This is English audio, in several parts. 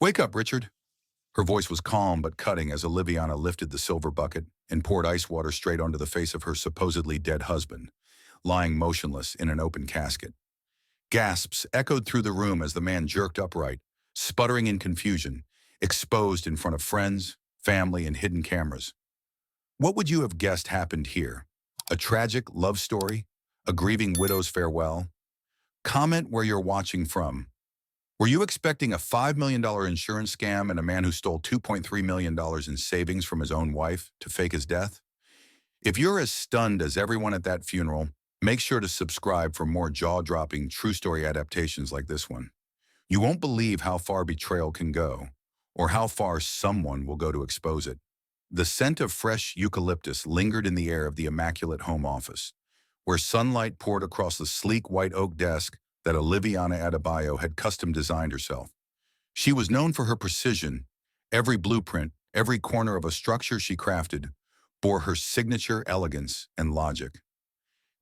Wake up, Richard. Her voice was calm but cutting as Oliviana lifted the silver bucket and poured ice water straight onto the face of her supposedly dead husband, lying motionless in an open casket. Gasps echoed through the room as the man jerked upright, sputtering in confusion, exposed in front of friends, family, and hidden cameras. What would you have guessed happened here? A tragic love story? A grieving widow's farewell? Comment where you're watching from. Were you expecting a $5 million insurance scam and a man who stole $2.3 million in savings from his own wife to fake his death? If you're as stunned as everyone at that funeral, make sure to subscribe for more jaw-dropping true story adaptations like this one. You won't believe how far betrayal can go, or how far someone will go to expose it. The scent of fresh eucalyptus lingered in the air of the immaculate home office, where sunlight poured across the sleek white oak desk that Oliviana Adebayo had custom designed herself. She was known for her precision. Every blueprint, every corner of a structure she crafted, bore her signature elegance and logic.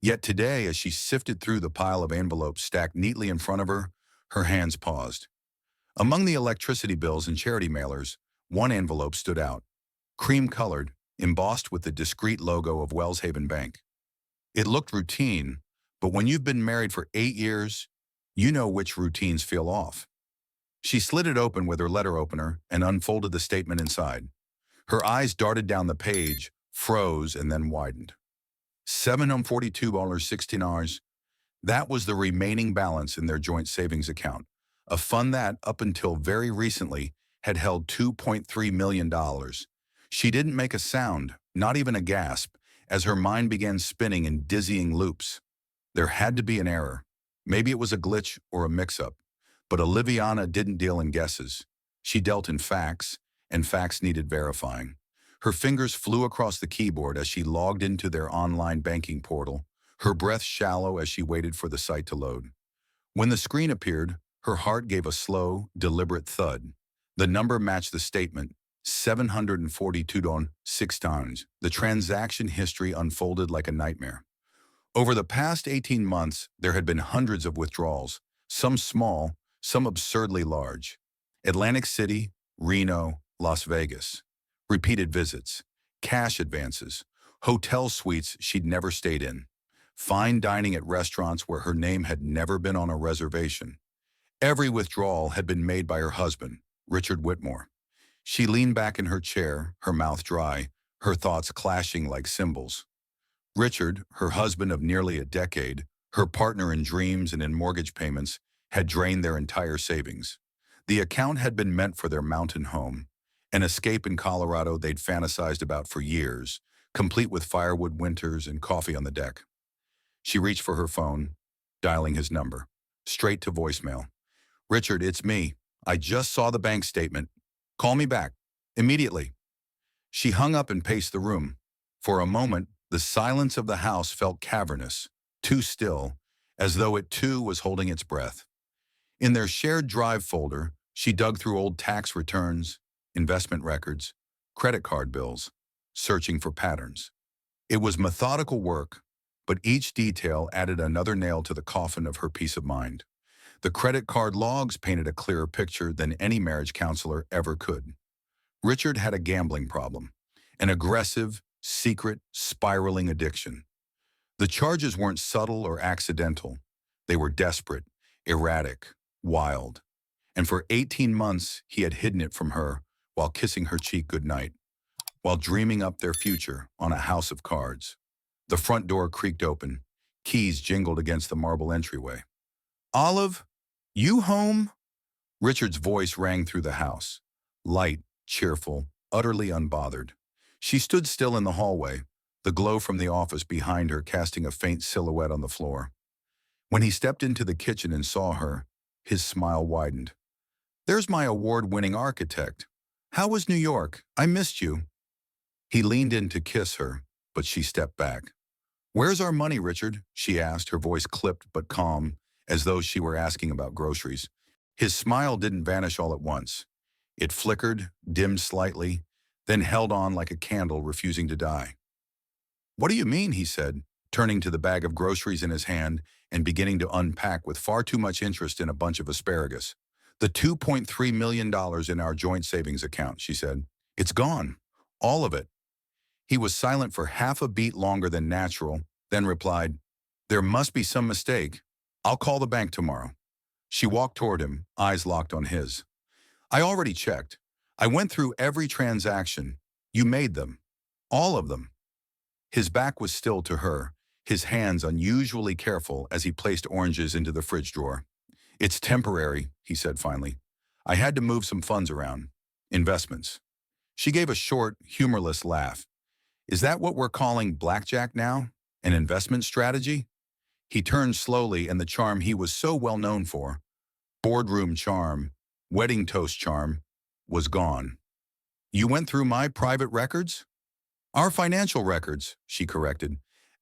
Yet today, as she sifted through the pile of envelopes stacked neatly in front of her, her hands paused. Among the electricity bills and charity mailers, one envelope stood out, cream-colored, embossed with the discreet logo of Wellshaven Bank. It looked routine, but when you've been married for 8 years, you know which routines feel off. She slid it open with her letter opener and unfolded the statement inside. Her eyes darted down the page, froze, and then widened. $742.16. That was the remaining balance in their joint savings account, a fund that, up until very recently, had held $2.3 million. She didn't make a sound, not even a gasp, as her mind began spinning in dizzying loops. There had to be an error. Maybe it was a glitch or a mix-up. But Oliviana didn't deal in guesses. She dealt in facts, and facts needed verifying. Her fingers flew across the keyboard as she logged into their online banking portal, her breath shallow as she waited for the site to load. When the screen appeared, her heart gave a slow, deliberate thud. The number matched the statement, $742.06. The transaction history unfolded like a nightmare. Over the past 18 months, there had been hundreds of withdrawals, some small, some absurdly large. Atlantic City, Reno, Las Vegas. Repeated visits, cash advances, hotel suites she'd never stayed in, fine dining at restaurants where her name had never been on a reservation. Every withdrawal had been made by her husband, Richard Whitmore. She leaned back in her chair, her mouth dry, her thoughts clashing like cymbals. Richard, her husband of nearly a decade, her partner in dreams and in mortgage payments, had drained their entire savings. The account had been meant for their mountain home, an escape in Colorado they'd fantasized about for years, complete with firewood winters and coffee on the deck. She reached for her phone, dialing his number, straight to voicemail. "Richard, it's me. I just saw the bank statement. Call me back. Immediately." She hung up and paced the room. For a moment, the silence of the house felt cavernous, too still, as though it too was holding its breath. In their shared drive folder, she dug through old tax returns, investment records, credit card bills, searching for patterns. It was methodical work, but each detail added another nail to the coffin of her peace of mind. The credit card logs painted a clearer picture than any marriage counselor ever could. Richard had a gambling problem, an aggressive, secret, spiraling addiction. The charges weren't subtle or accidental. They were desperate, erratic, wild. And for 18 months, he had hidden it from her while kissing her cheek goodnight, while dreaming up their future on a house of cards. The front door creaked open. Keys jingled against the marble entryway. "Olive, you home?" Richard's voice rang through the house, light, cheerful, utterly unbothered. She stood still in the hallway, the glow from the office behind her casting a faint silhouette on the floor. When he stepped into the kitchen and saw her, his smile widened. "There's my award-winning architect. How was New York? I missed you." He leaned in to kiss her, but she stepped back. "Where's our money, Richard?" she asked, her voice clipped but calm, as though she were asking about groceries. His smile didn't vanish all at once. It flickered, dimmed slightly, then held on like a candle refusing to die. "What do you mean?" he said, turning to the bag of groceries in his hand and beginning to unpack with far too much interest in a bunch of asparagus. The $2.3 million in our joint savings account, she said. It's gone. All of it. He was silent for half a beat longer than natural, then replied, there must be some mistake. I'll call the bank tomorrow. She walked toward him, eyes locked on his. I already checked. I went through every transaction. You made them. All of them. His back was still to her, his hands unusually careful as he placed oranges into the fridge drawer. It's temporary, he said finally. I had to move some funds around. Investments. She gave a short, humorless laugh. Is that what we're calling blackjack now? An investment strategy? He turned slowly and the charm he was so well known for, boardroom charm, wedding toast charm, was gone. You went through my private records? Our financial records, she corrected.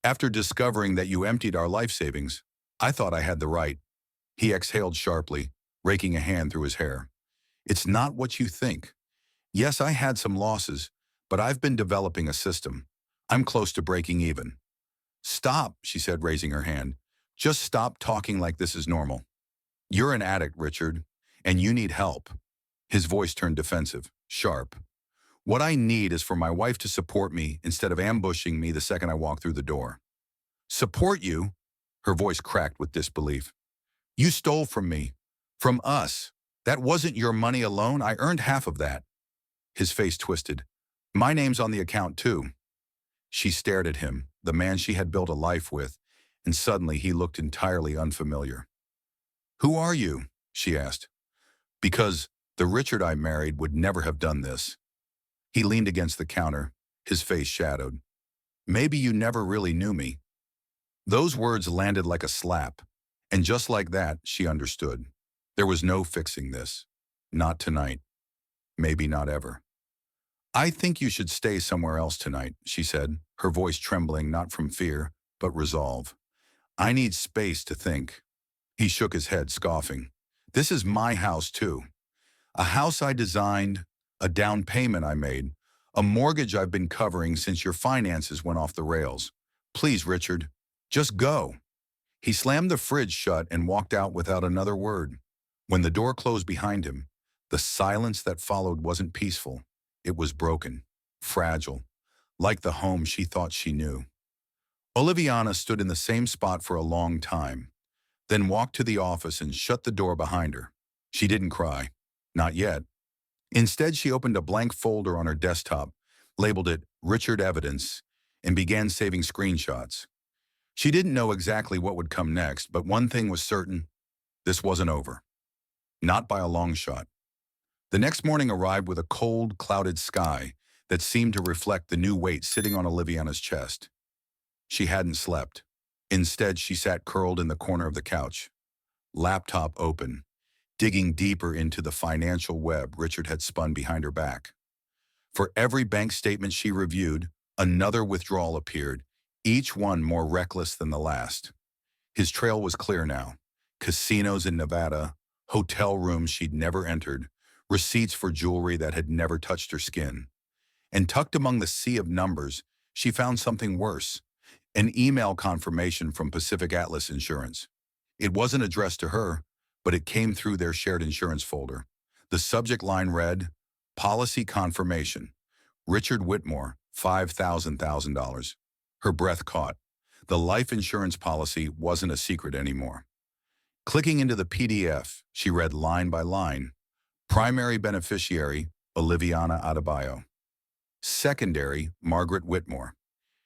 After discovering that you emptied our life savings, I thought I had the right. He exhaled sharply, raking a hand through his hair. It's not what you think. Yes, I had some losses, but I've been developing a system. I'm close to breaking even. Stop, she said, raising her hand. Just stop talking like this is normal. You're an addict, Richard, and you need help. His voice turned defensive, sharp. What I need is for my wife to support me instead of ambushing me the second I walk through the door. Support you? Her voice cracked with disbelief. You stole from me. From us. That wasn't your money alone. I earned half of that. His face twisted. My name's on the account too. She stared at him, the man she had built a life with, and suddenly he looked entirely unfamiliar. Who are you? She asked. Because the Richard I married would never have done this. He leaned against the counter, his face shadowed. Maybe you never really knew me. Those words landed like a slap, and just like that, she understood. There was no fixing this. Not tonight. Maybe not ever. I think you should stay somewhere else tonight, she said, her voice trembling not from fear, but resolve. I need space to think. He shook his head, scoffing. This is my house, too. A house I designed, a down payment I made, a mortgage I've been covering since your finances went off the rails. Please, Richard, just go. He slammed the fridge shut and walked out without another word. When the door closed behind him, the silence that followed wasn't peaceful. It was broken, fragile, like the home she thought she knew. Oliviana stood in the same spot for a long time, then walked to the office and shut the door behind her. She didn't cry. Not yet. Instead, she opened a blank folder on her desktop, labeled it Richard Evidence, and began saving screenshots. She didn't know exactly what would come next, but one thing was certain. This wasn't over. Not by a long shot. The next morning arrived with a cold, clouded sky that seemed to reflect the new weight sitting on Oliviana's chest. She hadn't slept. Instead, she sat curled in the corner of the couch, laptop open, digging deeper into the financial web Richard had spun behind her back. For every bank statement she reviewed, another withdrawal appeared, each one more reckless than the last. His trail was clear now. Casinos in Nevada, hotel rooms she'd never entered, receipts for jewelry that had never touched her skin. And tucked among the sea of numbers, she found something worse, an email confirmation from Pacific Atlas Insurance. It wasn't addressed to her, but it came through their shared insurance folder. The subject line read, Policy Confirmation. Richard Whitmore, $5,000. Her breath caught. The life insurance policy wasn't a secret anymore. Clicking into the PDF, she read line by line. Primary beneficiary, Oliviana Adebayo. Secondary, Margaret Whitmore.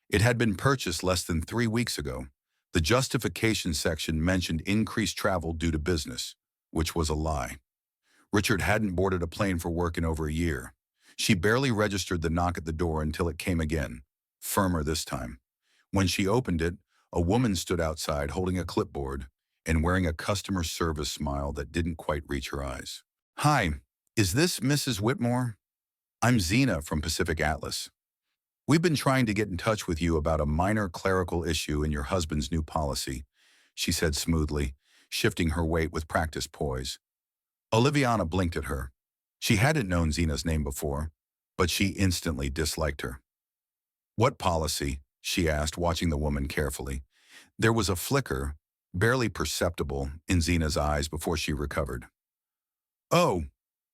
It had been purchased less than 3 weeks ago. The justification section mentioned increased travel due to business, which was a lie. Richard hadn't boarded a plane for work in over a year. She barely registered the knock at the door until it came again, firmer this time. When she opened it, a woman stood outside holding a clipboard and wearing a customer service smile that didn't quite reach her eyes. Hi, is this Mrs. Whitmore? I'm Zena from Pacific Atlas. We've been trying to get in touch with you about a minor clerical issue in your husband's new policy, she said smoothly, shifting her weight with practiced poise. Oliviana blinked at her. She hadn't known Zena's name before, but she instantly disliked her. What policy? She asked, watching the woman carefully. There was a flicker, barely perceptible, in Zena's eyes before she recovered. Oh,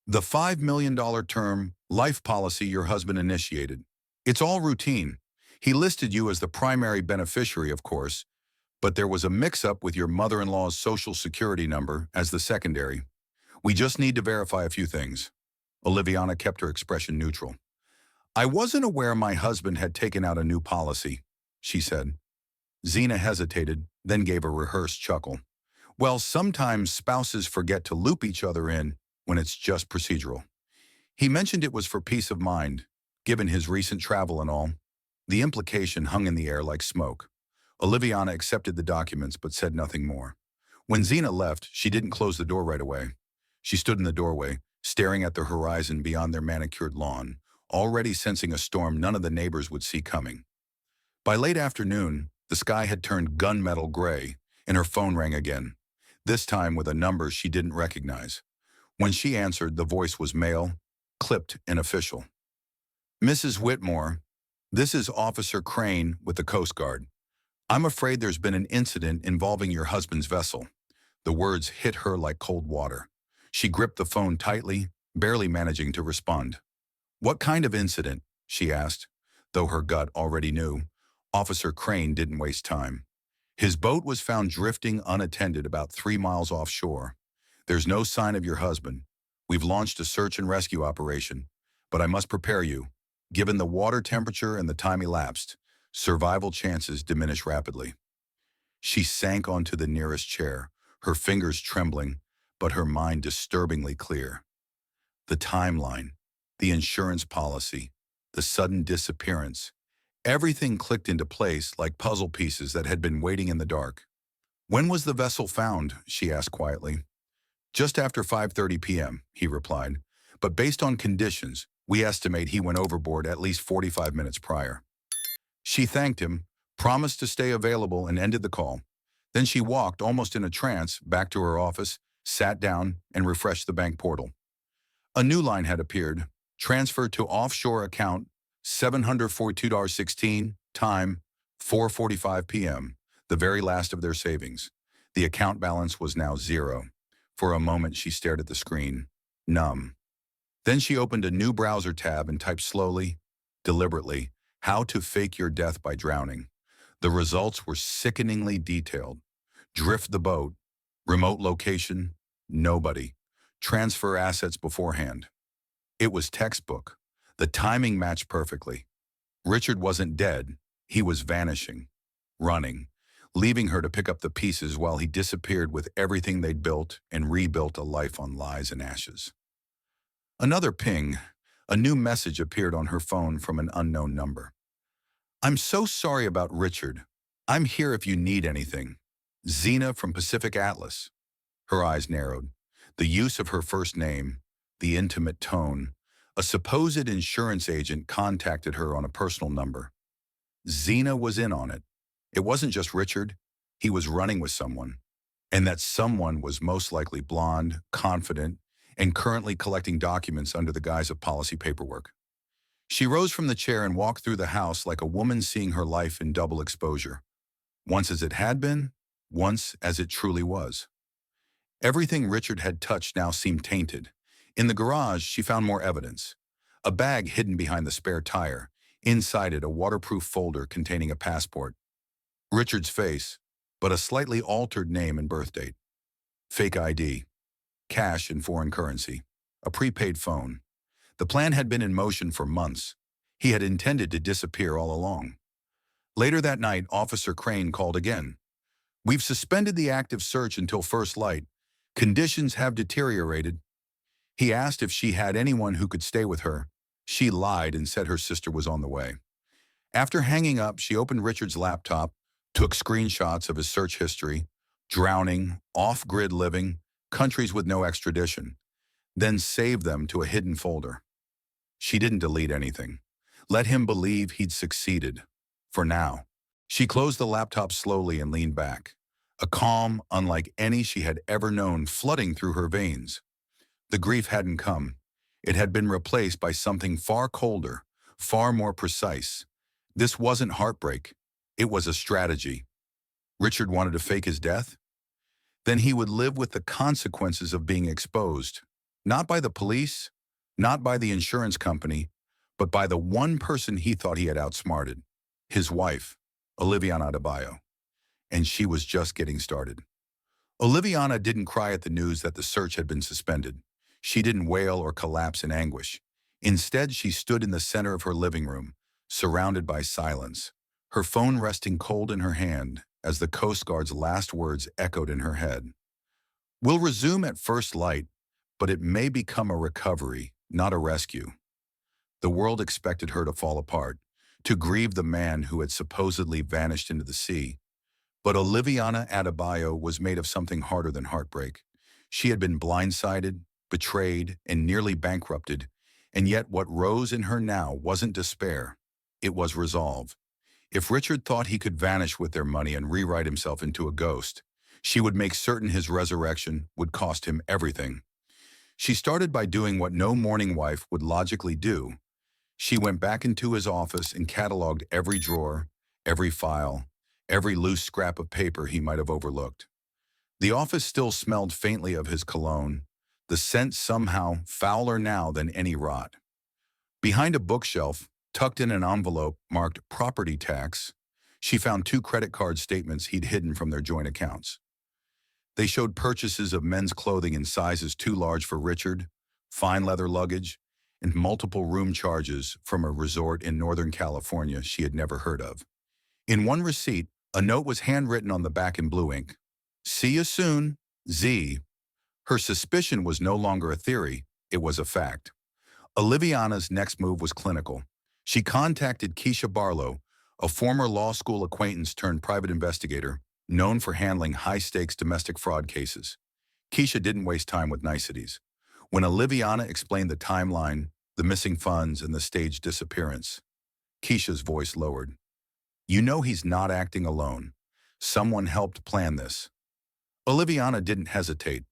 the $5 million term life policy your husband initiated. It's all routine. He listed you as the primary beneficiary, of course, but there was a mix-up with your mother-in-law's social security number as the secondary. We just need to verify a few things. Oliviana kept her expression neutral. I wasn't aware my husband had taken out a new policy, she said. Zena hesitated, then gave a rehearsed chuckle. Well, sometimes spouses forget to loop each other in when it's just procedural. He mentioned it was for peace of mind, given his recent travel and all. The implication hung in the air like smoke. Oliviana accepted the documents but said nothing more. When Zena left, she didn't close the door right away. She stood in the doorway, staring at the horizon beyond their manicured lawn, already sensing a storm none of the neighbors would see coming. By late afternoon, the sky had turned gunmetal gray, and her phone rang again, this time with a number she didn't recognize. When she answered, the voice was male, clipped and official. Mrs. Whitmore, this is Officer Crane with the Coast Guard. I'm afraid there's been an incident involving your husband's vessel. The words hit her like cold water. She gripped the phone tightly, barely managing to respond. What kind of incident? She asked, though her gut already knew. Officer Crane didn't waste time. His boat was found drifting unattended about 3 miles offshore. There's no sign of your husband. We've launched a search and rescue operation, but I must prepare you. Given the water temperature and the time elapsed, survival chances diminish rapidly. She sank onto the nearest chair, her fingers trembling, but her mind disturbingly clear. The timeline, the insurance policy, the sudden disappearance, everything clicked into place like puzzle pieces that had been waiting in the dark. When was the vessel found? She asked quietly. Just after 5:30 p.m., he replied, but based on conditions, we estimate he went overboard at least 45 minutes prior. She thanked him, promised to stay available, and ended the call. Then she walked, almost in a trance, back to her office, sat down, and refreshed the bank portal. A new line had appeared. Transfer to offshore account, $742.16, time, 4:45 p.m., the very last of their savings. The account balance was now zero. For a moment, she stared at the screen, numb. Then she opened a new browser tab and typed slowly, deliberately, how to fake your death by drowning. The results were sickeningly detailed. Drift the boat, remote location, nobody. Transfer assets beforehand. It was textbook. The timing matched perfectly. Richard wasn't dead. He was vanishing, running, leaving her to pick up the pieces while he disappeared with everything they'd built and rebuilt a life on lies and ashes. Another ping. A new message appeared on her phone from an unknown number. I'm so sorry about Richard. I'm here if you need anything. Zena from Pacific Atlas. Her eyes narrowed. The use of her first name, the intimate tone. A supposed insurance agent contacted her on a personal number. Zena was in on it. It wasn't just Richard. He was running with someone. And that someone was most likely blonde, confident, and currently collecting documents under the guise of policy paperwork. She rose from the chair and walked through the house like a woman seeing her life in double exposure. Once as it had been, once as it truly was. Everything Richard had touched now seemed tainted. In the garage, she found more evidence. A bag hidden behind the spare tire. Inside it, a waterproof folder containing a passport. Richard's face, but a slightly altered name and birth date. Fake ID. Cash in foreign currency. A prepaid phone. The plan had been in motion for months. He had intended to disappear all along. Later that night, Officer Crane called again. We've suspended the active search until first light. Conditions have deteriorated. He asked if she had anyone who could stay with her. She lied and said her sister was on the way. After hanging up, she opened Richard's laptop, took screenshots of his search history, drowning, off-grid living, countries with no extradition, then saved them to a hidden folder. She didn't delete anything. Let him believe he'd succeeded. For now. She closed the laptop slowly and leaned back, a calm unlike any she had ever known flooding through her veins. The grief hadn't come. It had been replaced by something far colder, far more precise. This wasn't heartbreak. It was a strategy. Richard wanted to fake his death? Then he would live with the consequences of being exposed. Not by the police, not by the insurance company, but by the one person he thought he had outsmarted, his wife, Oliviana Adebayo. And she was just getting started. Oliviana didn't cry at the news that the search had been suspended. She didn't wail or collapse in anguish. Instead, she stood in the center of her living room, surrounded by silence, her phone resting cold in her hand as the Coast Guard's last words echoed in her head. "We'll resume at first light, but it may become a recovery, not a rescue." The world expected her to fall apart, to grieve the man who had supposedly vanished into the sea. But Oliviana Adebayo was made of something harder than heartbreak. She had been blindsided, betrayed, and nearly bankrupted, and yet what rose in her now wasn't despair. It was resolve. If Richard thought he could vanish with their money and rewrite himself into a ghost, she would make certain his resurrection would cost him everything. She started by doing what no mourning wife would logically do. She went back into his office and cataloged every drawer, every file, every loose scrap of paper he might have overlooked. The office still smelled faintly of his cologne, the scent somehow fouler now than any rot. Behind a bookshelf, tucked in an envelope marked property tax, she found 2 credit card statements he'd hidden from their joint accounts. They showed purchases of men's clothing in sizes too large for Richard, fine leather luggage, and multiple room charges from a resort in Northern California she had never heard of. In one receipt, a note was handwritten on the back in blue ink. "See you soon, Z." Her suspicion was no longer a theory, it was a fact. Oliviana's next move was clinical. She contacted Keisha Barlow, a former law school acquaintance turned private investigator, known for handling high-stakes domestic fraud cases. Keisha didn't waste time with niceties. When Oliviana explained the timeline, the missing funds, and the staged disappearance, Keisha's voice lowered. "You know he's not acting alone. Someone helped plan this." Oliviana didn't hesitate.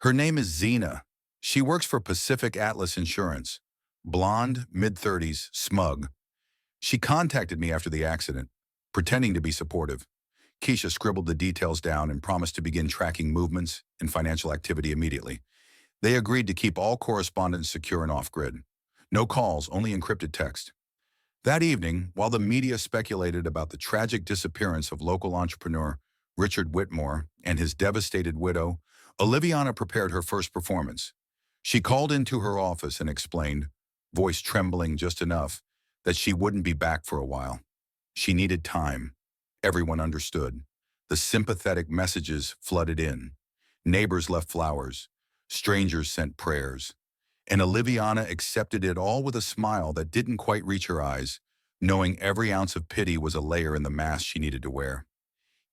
"Her name is Zena. She works for Pacific Atlas Insurance. Blonde, mid-30s, smug. She contacted me after the accident, pretending to be supportive." Keisha scribbled the details down and promised to begin tracking movements and financial activity immediately. They agreed to keep all correspondence secure and off-grid. No calls, only encrypted text. That evening, while the media speculated about the tragic disappearance of local entrepreneur Richard Whitmore and his devastated widow, Oliviana prepared her first performance. She called into her office and explained, voice trembling just enough, that she wouldn't be back for a while. She needed time. Everyone understood. The sympathetic messages flooded in. Neighbors left flowers. Strangers sent prayers. And Oliviana accepted it all with a smile that didn't quite reach her eyes, knowing every ounce of pity was a layer in the mask she needed to wear.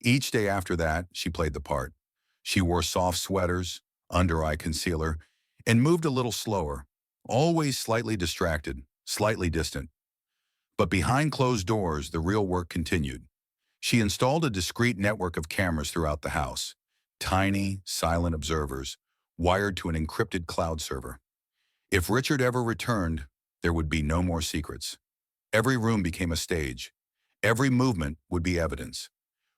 Each day after that, she played the part. She wore soft sweaters, under-eye concealer, and moved a little slower, always slightly distracted, slightly distant. But behind closed doors, the real work continued. She installed a discreet network of cameras throughout the house, tiny, silent observers, wired to an encrypted cloud server. If Richard ever returned, there would be no more secrets. Every room became a stage. Every movement would be evidence.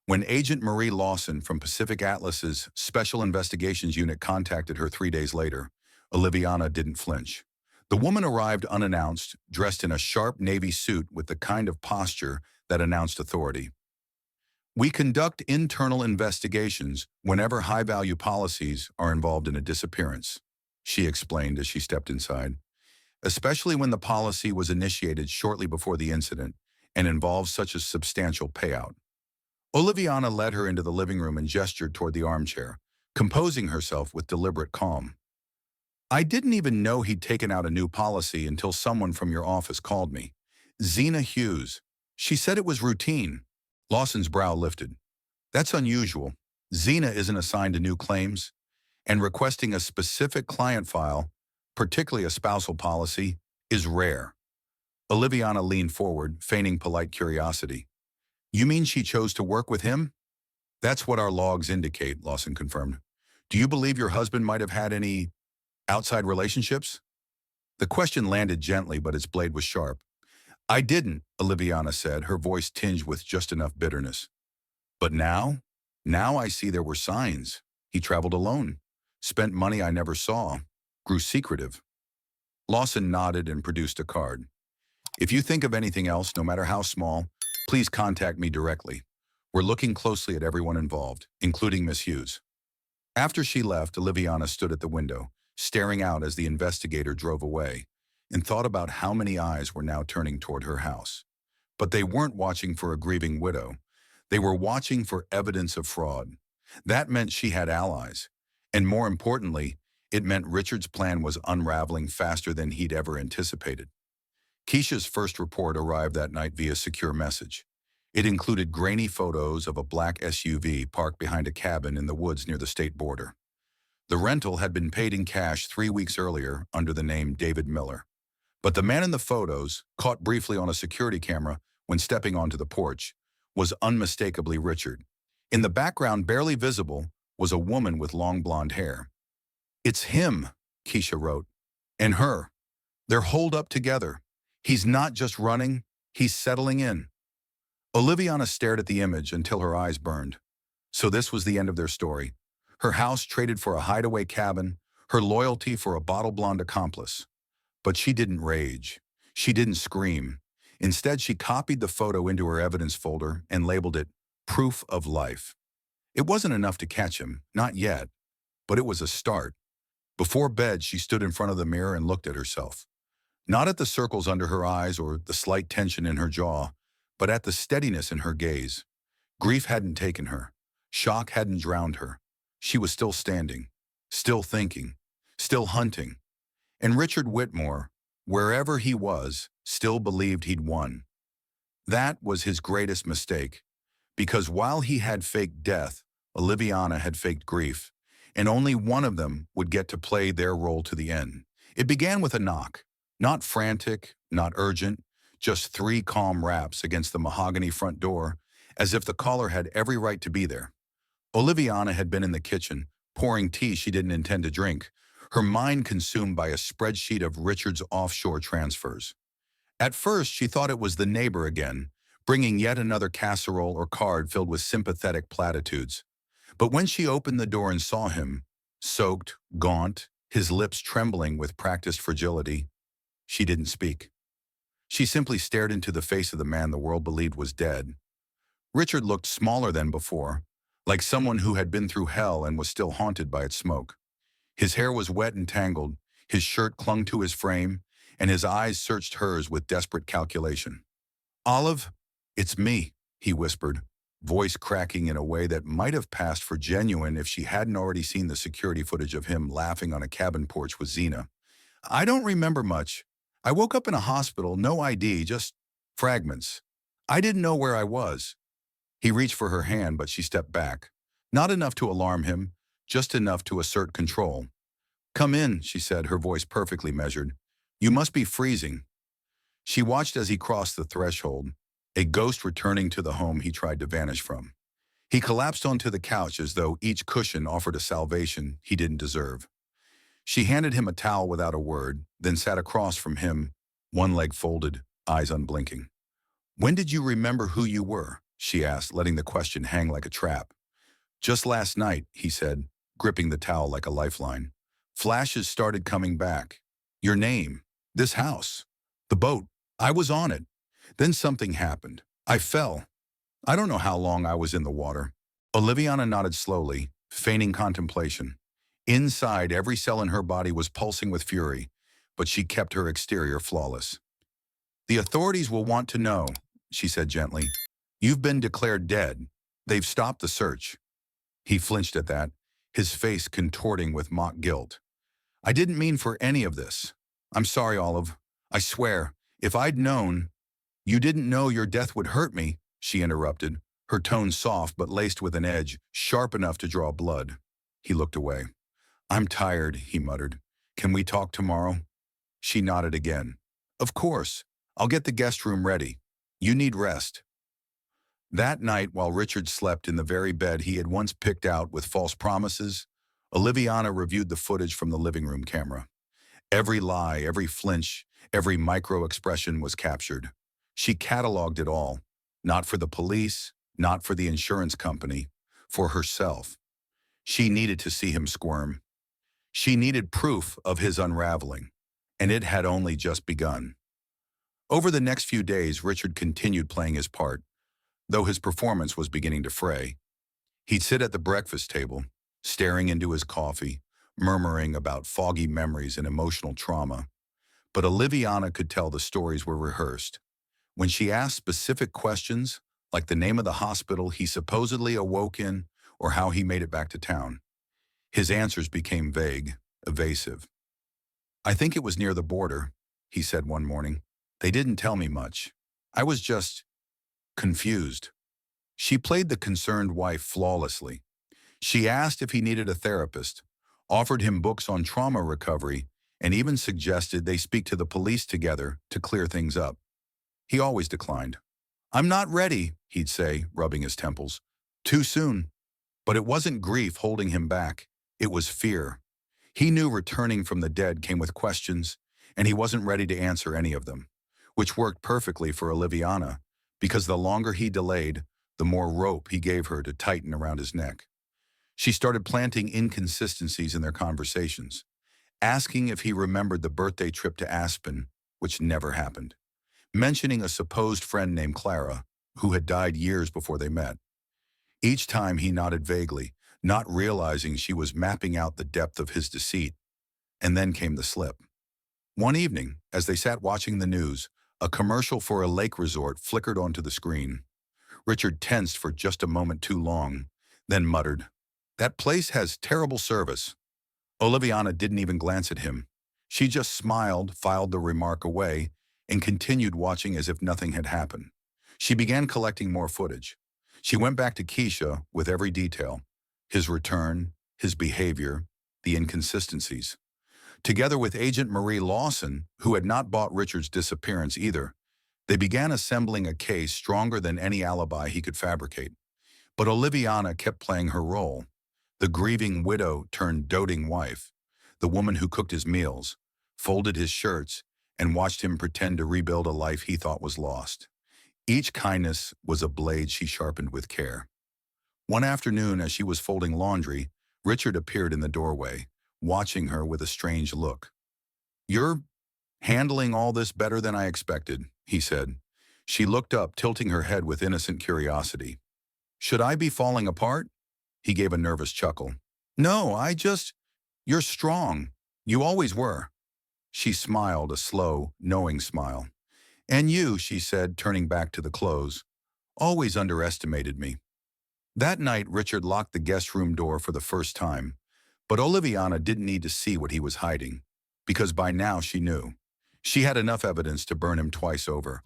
When Agent Marie Lawson from Pacific Atlas's Special Investigations Unit contacted her 3 days later, Oliviana didn't flinch. The woman arrived unannounced, dressed in a sharp navy suit with the kind of posture that announced authority. "We conduct internal investigations whenever high-value policies are involved in a disappearance," she explained as she stepped inside, "especially when the policy was initiated shortly before the incident and involves such a substantial payout." Oliviana led her into the living room and gestured toward the armchair, composing herself with deliberate calm. "I didn't even know he'd taken out a new policy until someone from your office called me. Zena Hughes. She said it was routine." Lawson's brow lifted. "That's unusual. Zena isn't assigned to new claims, and requesting a specific client file, particularly a spousal policy, is rare." Oliviana leaned forward, feigning polite curiosity. "You mean she chose to work with him?" "That's what our logs indicate," Lawson confirmed. "Do you believe your husband might have had any outside relationships?" The question landed gently, but its blade was sharp. "I didn't," Oliviana said, her voice tinged with just enough bitterness. "But now I see there were signs. He traveled alone, spent money I never saw, grew secretive. Lawson nodded and produced a card. If you think of anything else, no matter how small, please contact me directly. We're looking closely at everyone involved, including Miss Hughes. After she left, Oliviana stood at the window, staring out as the investigator drove away, and thought about how many eyes were now turning toward her house. But they weren't watching for a grieving widow. They were watching for evidence of fraud. That meant she had allies. And more importantly, it meant Richard's plan was unraveling faster than he'd ever anticipated. Keisha's first report arrived that night via secure message. It included grainy photos of a black SUV parked behind a cabin in the woods near the state border. The rental had been paid in cash 3 weeks earlier under the name David Miller. But the man in the photos, caught briefly on a security camera when stepping onto the porch, was unmistakably Richard. In the background, barely visible, was a woman with long blonde hair. "It's him," Keisha wrote. "And her. They're holed up together. He's not just running, he's settling in." Oliviana stared at the image until her eyes burned. So this was the end of their story. Her house traded for a hideaway cabin, her loyalty for a bottle blonde accomplice. But she didn't rage. She didn't scream. Instead, she copied the photo into her evidence folder and labeled it proof of life. It wasn't enough to catch him, not yet, but it was a start. Before bed, she stood in front of the mirror and looked at herself. Not at the circles under her eyes or the slight tension in her jaw, but at the steadiness in her gaze. Grief hadn't taken her. Shock hadn't drowned her. She was still standing, still thinking, still hunting. And Richard Whitmore, wherever he was, still believed he'd won. That was his greatest mistake, because while he had faked death, Oliviana had faked grief, and only one of them would get to play their role to the end. It began with a knock, not frantic, not urgent, just 3 calm raps against the mahogany front door, as if the caller had every right to be there. Oliviana had been in the kitchen, pouring tea she didn't intend to drink, her mind consumed by a spreadsheet of Richard's offshore transfers. At first, she thought it was the neighbor again, bringing yet another casserole or card filled with sympathetic platitudes. But when she opened the door and saw him, soaked, gaunt, his lips trembling with practiced fragility, she didn't speak. She simply stared into the face of the man the world believed was dead. Richard looked smaller than before, like someone who had been through hell and was still haunted by its smoke. His hair was wet and tangled, his shirt clung to his frame, and his eyes searched hers with desperate calculation. "Olive, it's me," he whispered, voice cracking in a way that might have passed for genuine if she hadn't already seen the security footage of him laughing on a cabin porch with Zena. "I don't remember much. I woke up in a hospital, no ID, just fragments. I didn't know where I was." He reached for her hand, but she stepped back. Not enough to alarm him, just enough to assert control. "Come in," she said, her voice perfectly measured. "You must be freezing." She watched as he crossed the threshold, a ghost returning to the home he tried to vanish from. He collapsed onto the couch as though each cushion offered a salvation he didn't deserve. She handed him a towel without a word, then sat across from him, one leg folded, eyes unblinking. "When did you remember who you were?" she asked, letting the question hang like a trap. "Just last night," he said, gripping the towel like a lifeline. "Flashes started coming back. Your name, this house, the boat. I was on it. Then something happened. I fell. I don't know how long I was in the water." Oliviana nodded slowly, feigning contemplation. Inside, every cell in her body was pulsing with fury, but she kept her exterior flawless. "The authorities will want to know," she said gently. "You've been declared dead. They've stopped the search." He flinched at that, his face contorting with mock guilt. "I didn't mean for any of this. I'm sorry, Olive. I swear, if I'd known—" "You didn't know your death would hurt me," she interrupted, her tone soft but laced with an edge, sharp enough to draw blood. He looked away. "I'm tired," he muttered. "Can we talk tomorrow?" She nodded again. "Of course. I'll get the guest room ready. You need rest." That night, while Richard slept in the very bed he had once picked out with false promises, Oliviana reviewed the footage from the living room camera. Every lie, every flinch, every micro-expression was captured. She cataloged it all, not for the police, not for the insurance company, for herself. She needed to see him squirm. She needed proof of his unraveling, and it had only just begun. Over the next few days, Richard continued playing his part, though his performance was beginning to fray. He'd sit at the breakfast table, staring into his coffee, murmuring about foggy memories and emotional trauma. But Oliviana could tell the stories were rehearsed. When she asked specific questions, like the name of the hospital he supposedly awoke in or how he made it back to town, his answers became vague, evasive. "I think it was near the border," he said one morning. "They didn't tell me much. I was just confused." She played the concerned wife flawlessly. She asked if he needed a therapist, offered him books on trauma recovery, and even suggested they speak to the police together to clear things up. He always declined. "I'm not ready," he'd say, rubbing his temples. "Too soon." But it wasn't grief holding him back. It was fear. He knew returning from the dead came with questions, and he wasn't ready to answer any of them, which worked perfectly for Oliviana, because the longer he delayed, the more rope he gave her to tighten around his neck. She started planting inconsistencies in their conversations, asking if he remembered the birthday trip to Aspen, which never happened, mentioning a supposed friend named Clara, who had died years before they met. Each time he nodded vaguely, not realizing she was mapping out the depth of his deceit. And then came the slip. One evening, as they sat watching the news, a commercial for a lake resort flickered onto the screen. Richard tensed for just a moment too long, then muttered, "That place has terrible service." Oliviana didn't even glance at him. She just smiled, filed the remark away, and continued watching as if nothing had happened. She began collecting more footage. She went back to Keisha with every detail: his return, his behavior, the inconsistencies. Together with Agent Marie Lawson, who had not bought Richard's disappearance either, they began assembling a case stronger than any alibi he could fabricate. But Oliviana kept playing her role: the grieving widow turned doting wife, the woman who cooked his meals, folded his shirts, and watched him pretend to rebuild a life he thought was lost. Each kindness was a blade she sharpened with care. One afternoon, as she was folding laundry, Richard appeared in the doorway, watching her with a strange look. "You're handling all this better than I expected," he said. She looked up, tilting her head with innocent curiosity. "Should I be falling apart?" He gave a nervous chuckle. "No, you're strong. You always were." She smiled, a slow, knowing smile. "And you," she said, turning back to the clothes, "always underestimated me." That night, Richard locked the guest room door for the first time, but Oliviana didn't need to see what he was hiding, because by now she knew. She had enough evidence to burn him twice over,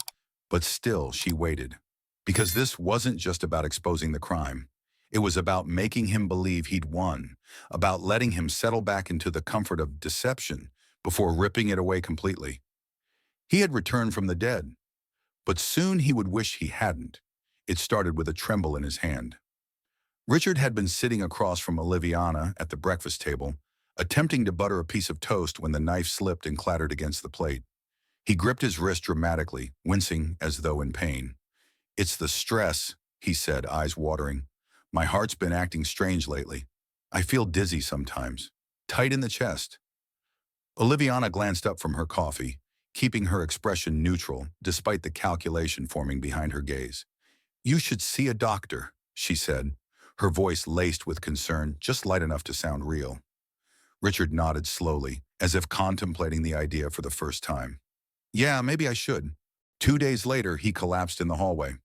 but still she waited, because this wasn't just about exposing the crime. It was about making him believe he'd won, about letting him settle back into the comfort of deception before ripping it away completely. He had returned from the dead, but soon he would wish he hadn't. It started with a tremble in his hand. Richard had been sitting across from Oliviana at the breakfast table, attempting to butter a piece of toast when the knife slipped and clattered against the plate. He gripped his wrist dramatically, wincing as though in pain. "It's the stress," he said, eyes watering. "My heart's been acting strange lately. I feel dizzy sometimes, tight in the chest." Oliviana glanced up from her coffee, keeping her expression neutral despite the calculation forming behind her gaze. "You should see a doctor," she said, her voice laced with concern, just light enough to sound real. Richard nodded slowly, as if contemplating the idea for the first time. "Yeah, maybe I should." 2 days later, he collapsed in the hallway.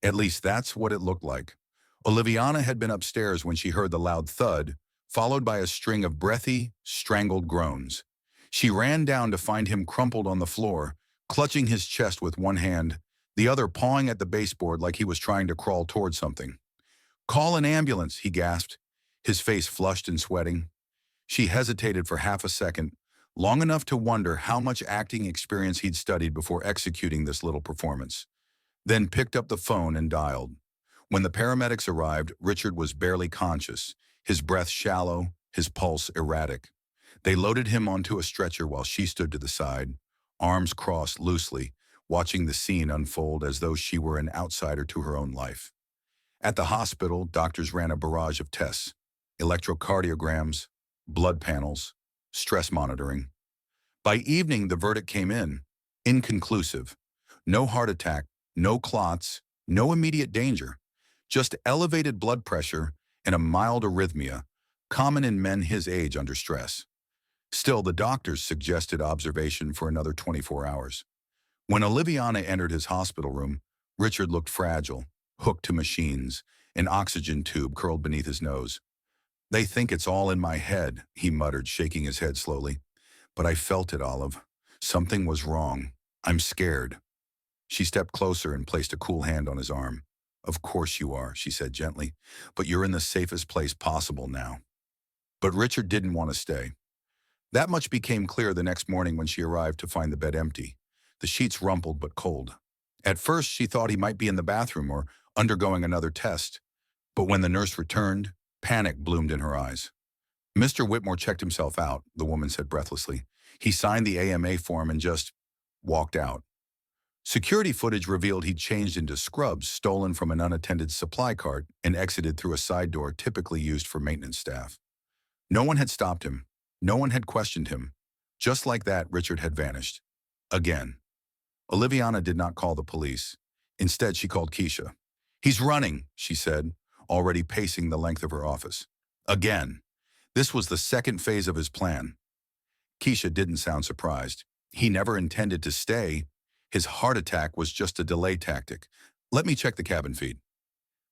At least that's what it looked like. Oliviana had been upstairs when she heard the loud thud, followed by a string of breathy, strangled groans. She ran down to find him crumpled on the floor, clutching his chest with one hand, the other pawing at the baseboard like he was trying to crawl toward something. "Call an ambulance," he gasped, his face flushed and sweating. She hesitated for half a second, long enough to wonder how much acting experience he'd studied before executing this little performance, then picked up the phone and dialed. When the paramedics arrived, Richard was barely conscious, his breath shallow, his pulse erratic. They loaded him onto a stretcher while she stood to the side, arms crossed loosely, watching the scene unfold as though she were an outsider to her own life. At the hospital, doctors ran a barrage of tests: electrocardiograms, blood panels, stress monitoring. By evening, the verdict came in. Inconclusive. No heart attack, no clots, no immediate danger. Just elevated blood pressure and a mild arrhythmia, common in men his age under stress. Still, the doctors suggested observation for another 24 hours. When Oliviana entered his hospital room, Richard looked fragile, hooked to machines, an oxygen tube curled beneath his nose. "They think it's all in my head," he muttered, shaking his head slowly. "But I felt it, Olive. Something was wrong. I'm scared." She stepped closer and placed a cool hand on his arm. "Of course you are," she said gently, "but you're in the safest place possible now." But Richard didn't want to stay. That much became clear the next morning when she arrived to find the bed empty, the sheets rumpled but cold. At first, she thought he might be in the bathroom or undergoing another test, but when the nurse returned, panic bloomed in her eyes. "Mr. Whitmore checked himself out," the woman said breathlessly. "He signed the AMA form and just walked out." Security footage revealed he'd changed into scrubs stolen from an unattended supply cart and exited through a side door typically used for maintenance staff. No one had stopped him. No one had questioned him. Just like that, Richard had vanished. Again. Oliviana did not call the police. Instead, she called Keisha. "He's running," she said, already pacing the length of her office. Again. This was the second phase of his plan. Keisha didn't sound surprised. He never intended to stay. His heart attack was just a delay tactic. "Let me check the cabin feed."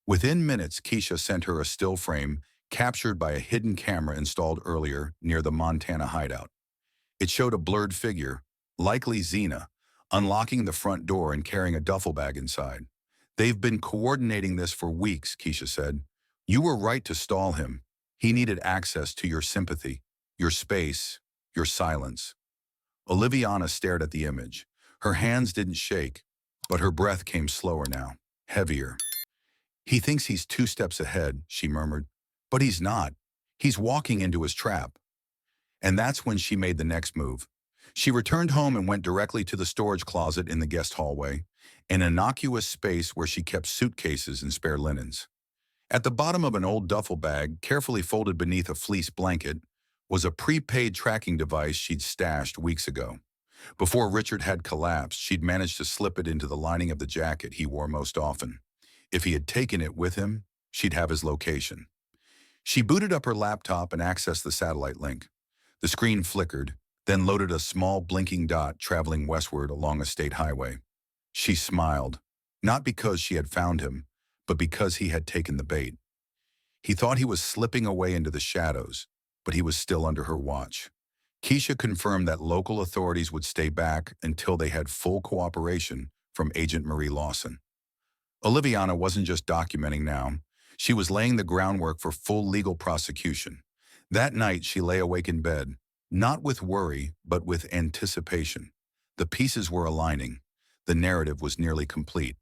Within minutes, Keisha sent her a still frame captured by a hidden camera installed earlier near the Montana hideout. It showed a blurred figure, likely Zena, unlocking the front door and carrying a duffel bag inside. "They've been coordinating this for weeks," Keisha said. "You were right to stall him. He needed access to your sympathy, your space, your silence." Oliviana stared at the image. Her hands didn't shake, but her breath came slower now, heavier. "He thinks he's 2 steps ahead," she murmured. "But he's not. He's walking into his trap." And that's when she made the next move. She returned home and went directly to the storage closet in the guest hallway, an innocuous space where she kept suitcases and spare linens. At the bottom of an old duffel bag, carefully folded beneath a fleece blanket, was a prepaid tracking device she'd stashed weeks ago. Before Richard had collapsed, she'd managed to slip it into the lining of the jacket he wore most often. If he had taken it with him, she'd have his location. She booted up her laptop and accessed the satellite link. The screen flickered, then loaded a small blinking dot traveling westward along a state highway. She smiled, not because she had found him, but because he had taken the bait. He thought he was slipping away into the shadows, but he was still under her watch. Keisha confirmed that local authorities would stay back until they had full cooperation from Agent Marie Lawson. Oliviana wasn't just documenting now. She was laying the groundwork for full legal prosecution. That night, she lay awake in bed, not with worry, but with anticipation. The pieces were aligning. The narrative was nearly complete.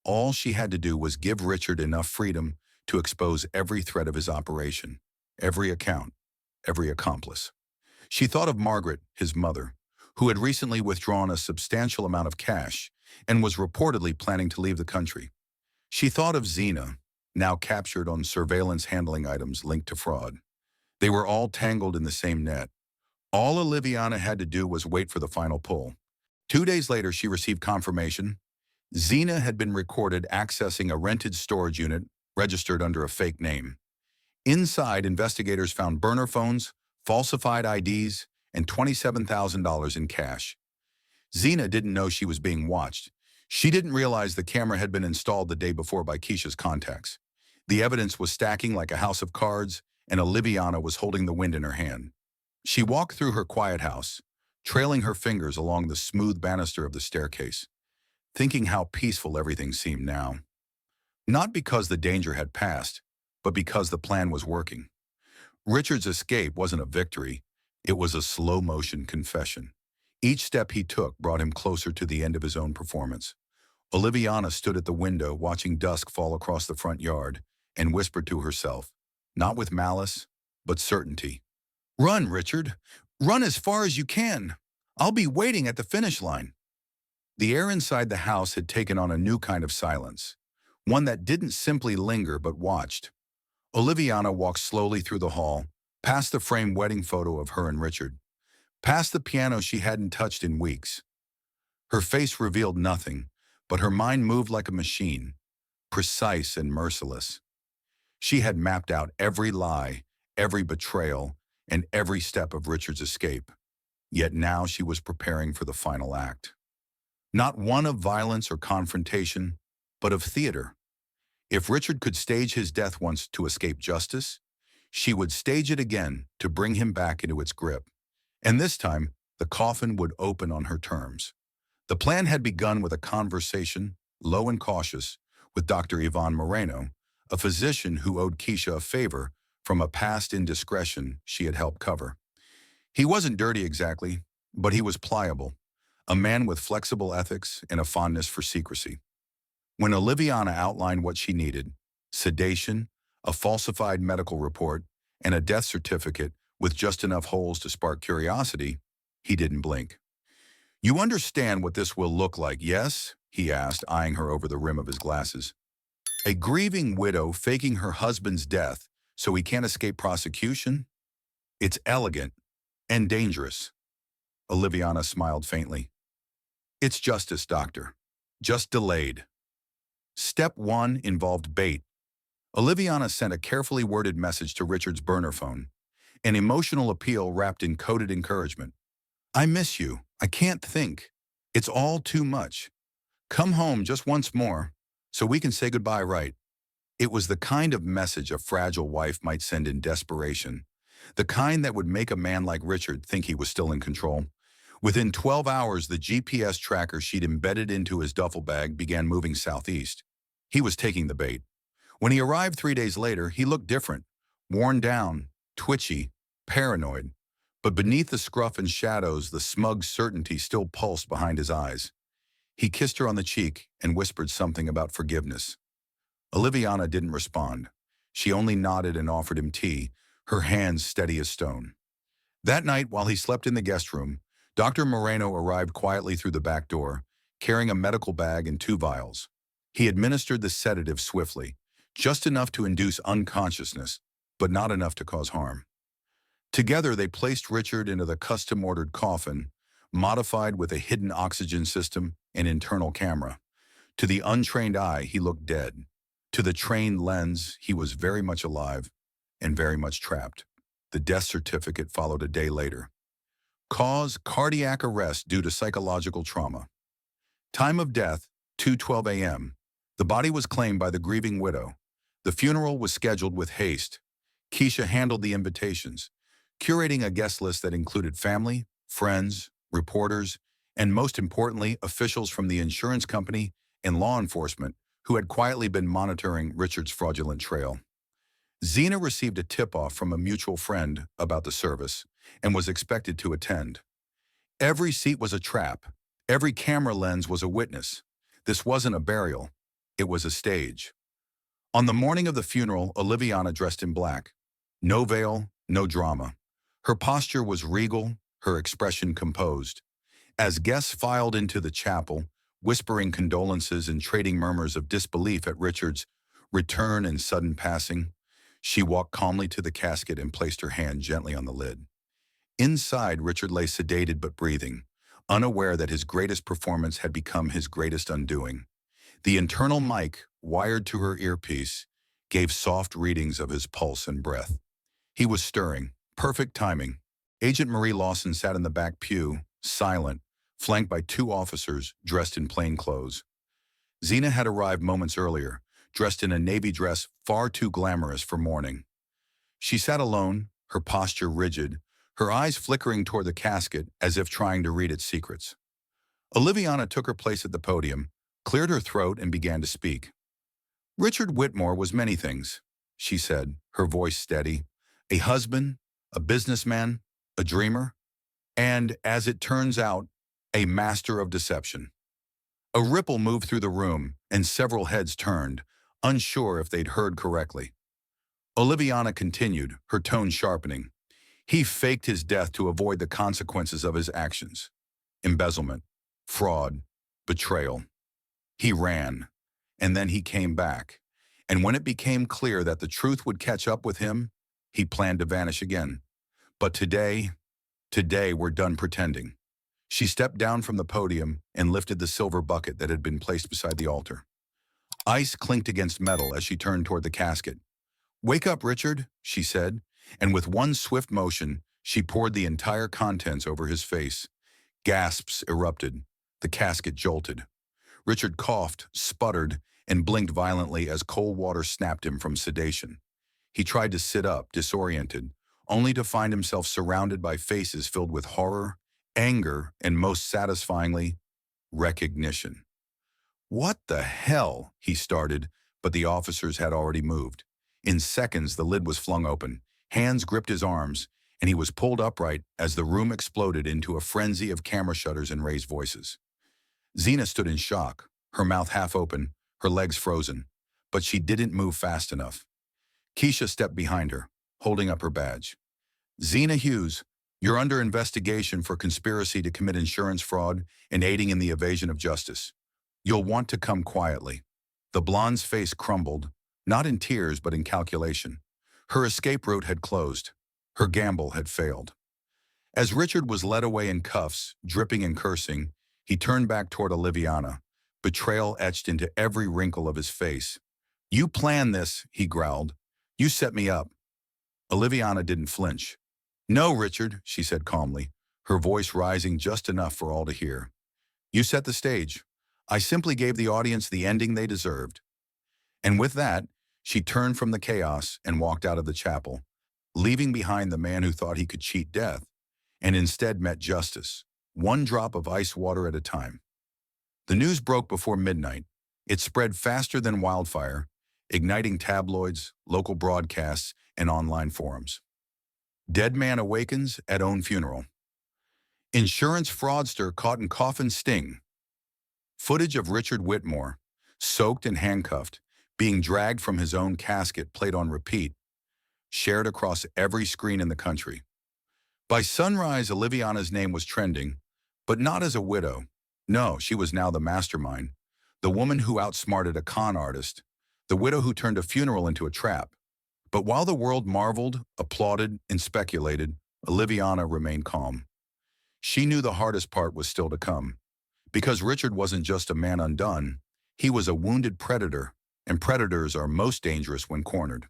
All she had to do was give Richard enough freedom to expose every thread of his operation, every account, every accomplice. She thought of Margaret, his mother, who had recently withdrawn a substantial amount of cash and was reportedly planning to leave the country. She thought of Zena, now captured on surveillance handling items linked to fraud. They were all tangled in the same net. All Oliviana had to do was wait for the final pull. 2 days later, she received confirmation. Zena had been recorded accessing a rented storage unit registered under a fake name. Inside, investigators found burner phones, falsified IDs, and $27,000 in cash. Zena didn't know she was being watched. She didn't realize the camera had been installed the day before by Keisha's contacts. The evidence was stacking like a house of cards, and Oliviana was holding the wind in her hand. She walked through her quiet house, trailing her fingers along the smooth banister of the staircase, thinking how peaceful everything seemed now. Not because the danger had passed, but because the plan was working. Richard's escape wasn't a victory. It was a slow-motion confession. Each step he took brought him closer to the end of his own performance. Oliviana stood at the window watching dusk fall across the front yard and whispered to herself, not with malice, but certainty, "Run, Richard. Run as far as you can. I'll be waiting at the finish line." The air inside the house had taken on a new kind of silence, one that didn't simply linger but watched. Oliviana walked slowly through the hall, past the framed wedding photo of her and Richard. Past the piano she hadn't touched in weeks. Her face revealed nothing, but her mind moved like a machine, precise and merciless. She had mapped out every lie, every betrayal, and every step of Richard's escape. Yet now she was preparing for the final act. Not one of violence or confrontation, but of theater. If Richard could stage his death once to escape justice, she would stage it again to bring him back into its grip. And this time, the coffin would open on her terms. The plan had begun with a conversation, low and cautious, with Dr. Ivan Moreno, a physician who owed Keisha a favor from a past indiscretion she had helped cover. He wasn't dirty exactly, but he was pliable, a man with flexible ethics and a fondness for secrecy. When Oliviana outlined what she needed, sedation, a falsified medical report, and a death certificate with just enough holes to spark curiosity, he didn't blink. "You understand what this will look like, yes?" he asked, eyeing her over the rim of his glasses. "A grieving widow faking her husband's death so he can't escape prosecution? It's elegant and dangerous." Oliviana smiled faintly. "It's justice, doctor. Just delayed." Step 1 involved bait. Oliviana sent a carefully worded message to Richard's burner phone, an emotional appeal wrapped in coded encouragement. "I miss you. I can't think. It's all too much. Come home just once more, so we can say goodbye right." It was the kind of message a fragile wife might send in desperation, the kind that would make a man like Richard think he was still in control. Within 12 hours, the GPS tracker she'd embedded into his duffel bag began moving southeast. He was taking the bait. When he arrived 3 days later, he looked different, worn down, twitchy, paranoid. But beneath the scruff and shadows, the smug certainty still pulsed behind his eyes. He kissed her on the cheek and whispered something about forgiveness. Oliviana didn't respond. She only nodded and offered him tea, her hands steady as stone. That night, while he slept in the guest room, Dr. Moreno arrived quietly through the back door, carrying a medical bag and 2 vials. He administered the sedative swiftly, just enough to induce unconsciousness, but not enough to cause harm. Together, they placed Richard into the custom-ordered coffin, modified with a hidden oxygen system and internal camera. To the untrained eye, he looked dead. To the trained lens, he was very much alive and very much trapped. The death certificate followed a day later. Cause: cardiac arrest due to psychological trauma. Time of death: 2:12 a.m. The body was claimed by the grieving widow. The funeral was scheduled with haste. Keisha handled the invitations, curating a guest list that included family, friends, reporters, and most importantly, officials from the insurance company and law enforcement who had quietly been monitoring Richard's fraudulent trail. Zena received a tip-off from a mutual friend about the service and was expected to attend. Every seat was a trap. Every camera lens was a witness. This wasn't a burial. It was a stage. On the morning of the funeral, Oliviana dressed in black. No veil, no drama. Her posture was regal, her expression composed. As guests filed into the chapel, whispering condolences and trading murmurs of disbelief at Richard's return and sudden passing, she walked calmly to the casket and placed her hand gently on the lid. Inside, Richard lay sedated but breathing, unaware that his greatest performance had become his greatest undoing. The internal mic, wired to her earpiece, gave soft readings of his pulse and breath. He was stirring. Perfect timing. Agent Marie Lawson sat in the back pew, silent, flanked by 2 officers dressed in plain clothes. Zena had arrived moments earlier, dressed in a navy dress far too glamorous for mourning. She sat alone, her posture rigid, her eyes flickering toward the casket as if trying to read its secrets. Oliviana took her place at the podium, cleared her throat, and began to speak. "Richard Whitmore was many things," she said, her voice steady. "A husband, a businessman, a dreamer, and, as it turns out, a master of deception." A ripple moved through the room, and several heads turned, unsure if they'd heard correctly. Oliviana continued, her tone sharpening. "He faked his death to avoid the consequences of his actions. Embezzlement, fraud, betrayal. He ran, and then he came back. And when it became clear that the truth would catch up with him, he planned to vanish again. But today, Today, we're done pretending. She stepped down from the podium and lifted the silver bucket that had been placed beside the altar. Ice clinked against metal as she turned toward the casket. "Wake up, Richard," she said, and with one swift motion, she poured the entire contents over his face. Gasps erupted. The casket jolted. Richard coughed, sputtered, and blinked violently as cold water snapped him from sedation. He tried to sit up, disoriented, only to find himself surrounded by faces filled with horror, anger, and most satisfyingly, recognition. "What the hell?" he started, but the officers had already moved. In seconds, the lid was flung open. Hands gripped his arms, and he was pulled upright as the room exploded into a frenzy of camera shutters and raised voices. Zena stood in shock, her mouth half open, her legs frozen, but she didn't move fast enough. Keisha stepped behind her, holding up her badge. "Zena Hughes, you're under investigation for conspiracy to commit insurance fraud and aiding in the evasion of justice. You'll want to come quietly." The blonde's face crumbled, not in tears but in calculation. Her escape route had closed. Her gamble had failed. As Richard was led away in cuffs, dripping and cursing, he turned back toward Oliviana, betrayal etched into every wrinkle of his face. "You planned this," he growled. "You set me up." Oliviana didn't flinch. "No, Richard," she said calmly, her voice rising just enough for all to hear. "You set the stage. I simply gave the audience the ending they deserved." And with that, she turned from the chaos and walked out of the chapel, leaving behind the man who thought he could cheat death, and instead met justice, one drop of ice water at a time. The news broke before midnight. It spread faster than wildfire, igniting tabloids, local broadcasts, and online forums. "Dead man awakens at own funeral." "Insurance fraudster caught in coffin sting." Footage of Richard Whitmore, soaked and handcuffed, being dragged from his own casket played on repeat, shared across every screen in the country. By sunrise, Oliviana's name was trending, but not as a widow. No, she was now the mastermind, the woman who outsmarted a con artist, the widow who turned a funeral into a trap. But while the world marveled, applauded, and speculated, Oliviana remained calm. She knew the hardest part was still to come. Because Richard wasn't just a man undone, he was a wounded predator, and predators are most dangerous when cornered.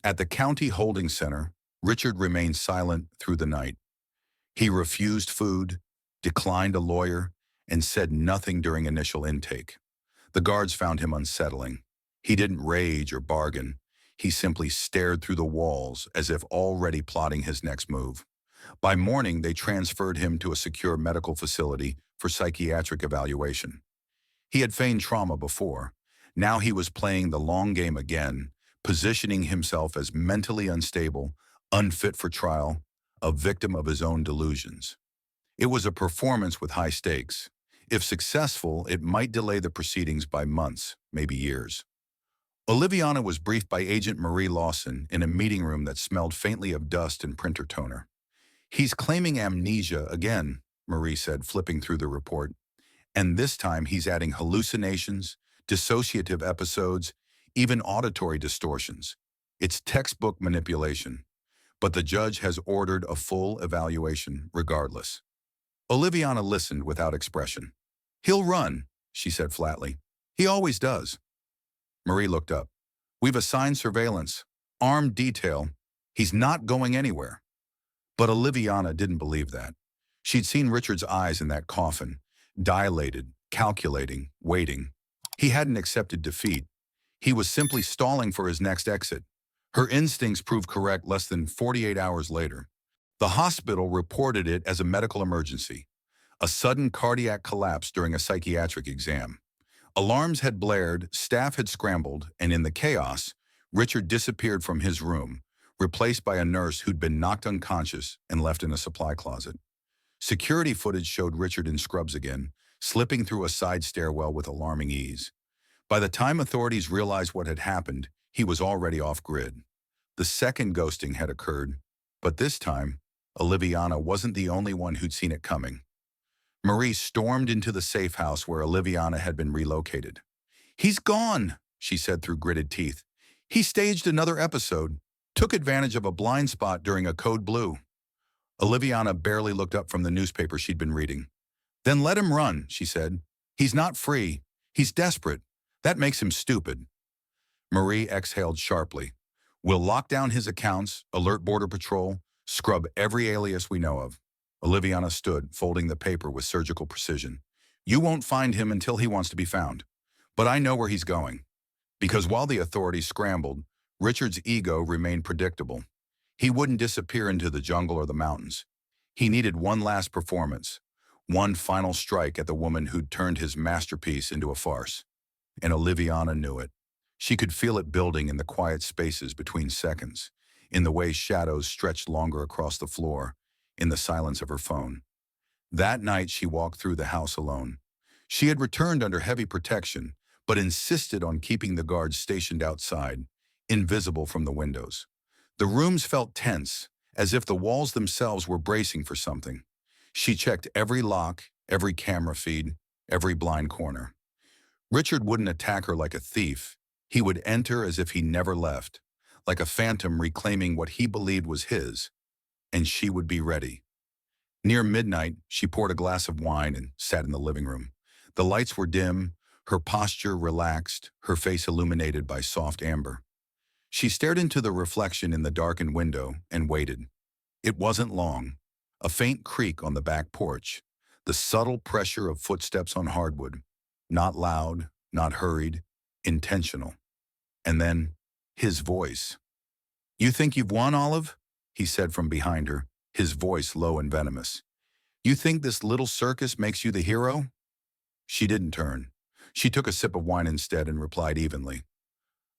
At the county holding center, Richard remained silent through the night. He refused food, declined a lawyer, and said nothing during initial intake. The guards found him unsettling. He didn't rage or bargain. He simply stared through the walls as if already plotting his next move. By morning, they transferred him to a secure medical facility for psychiatric evaluation. He had feigned trauma before. Now he was playing the long game again, positioning himself as mentally unstable, unfit for trial, a victim of his own delusions. It was a performance with high stakes. If successful, it might delay the proceedings by months, maybe years. Oliviana was briefed by Agent Marie Lawson in a meeting room that smelled faintly of dust and printer toner. "He's claiming amnesia again," Marie said, flipping through the report. "And this time he's adding hallucinations, dissociative episodes, even auditory distortions. It's textbook manipulation. But the judge has ordered a full evaluation regardless." Oliviana listened without expression. "He'll run," she said flatly. "He always does." Marie looked up. "We've assigned surveillance, armed detail. He's not going anywhere." But Oliviana didn't believe that. She'd seen Richard's eyes in that coffin, dilated, calculating, waiting. He hadn't accepted defeat. He was simply stalling for his next exit. Her instincts proved correct less than 48 hours later. The hospital reported it as a medical emergency, a sudden cardiac collapse during a psychiatric exam. Alarms had blared, staff had scrambled, and in the chaos, Richard disappeared from his room, replaced by a nurse who'd been knocked unconscious and left in a supply closet. Security footage showed Richard in scrubs again, slipping through a side stairwell with alarming ease. By the time authorities realized what had happened, he was already off-grid. The second ghosting had occurred, but this time, Oliviana wasn't the only one who'd seen it coming. Marie stormed into the safe house where Oliviana had been relocated. "He's gone," she said through gritted teeth. "He staged another episode, took advantage of a blind spot during a code blue." Oliviana barely looked up from the newspaper she'd been reading. Then let him run, she said. He's not free. He's desperate. That makes him stupid. Marie exhaled sharply. We'll lock down his accounts, alert Border Patrol, scrub every alias we know of. Oliviana stood, folding the paper with surgical precision. You won't find him until he wants to be found. But I know where he's going. Because while the authorities scrambled, Richard's ego remained predictable. He wouldn't disappear into the jungle or the mountains. He needed one last performance, one final strike at the woman who'd turned his masterpiece into a farce. And Oliviana knew it. She could feel it building in the quiet spaces between seconds, in the way shadows stretched longer across the floor, in the silence of her phone. That night she walked through the house alone. She had returned under heavy protection, but insisted on keeping the guards stationed outside, invisible from the windows. The rooms felt tense, as if the walls themselves were bracing for something. She checked every lock, every camera feed, every blind corner. Richard wouldn't attack her like a thief. He would enter as if he never left, like a phantom reclaiming what he believed was his, and she would be ready. Near midnight, she poured a glass of wine and sat in the living room. The lights were dim, her posture relaxed, her face illuminated by soft amber. She stared into the reflection in the darkened window and waited. It wasn't long. A faint creak on the back porch, the subtle pressure of footsteps on hardwood. Not loud, not hurried, intentional. And then, his voice. You think you've won, Olive? He said from behind her, his voice low and venomous. You think this little circus makes you the hero? She didn't turn. She took a sip of wine instead and replied evenly.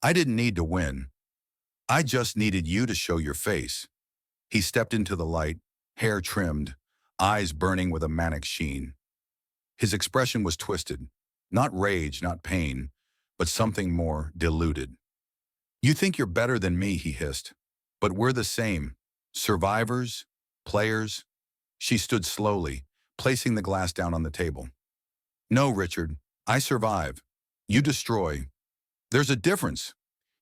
I didn't need to win. I just needed you to show your face. He stepped into the light, hair trimmed, eyes burning with a manic sheen. His expression was twisted, not rage, not pain, but something more diluted. You think you're better than me, he hissed. But we're the same. Survivors, players. She stood slowly, placing the glass down on the table. No, Richard, I survive. You destroy. There's a difference.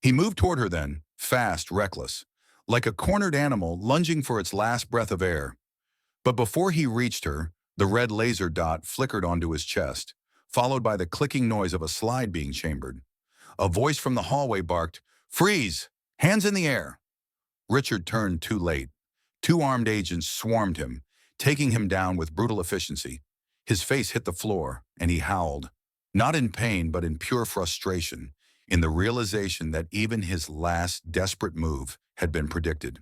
He moved toward her then, fast, reckless, like a cornered animal lunging for its last breath of air. But before he reached her, the red laser dot flickered onto his chest, followed by the clicking noise of a slide being chambered. A voice from the hallway barked, Freeze! Hands in the air! Richard turned too late. Two armed agents swarmed him, taking him down with brutal efficiency. His face hit the floor, and he howled, not in pain but in pure frustration, in the realization that even his last desperate move had been predicted.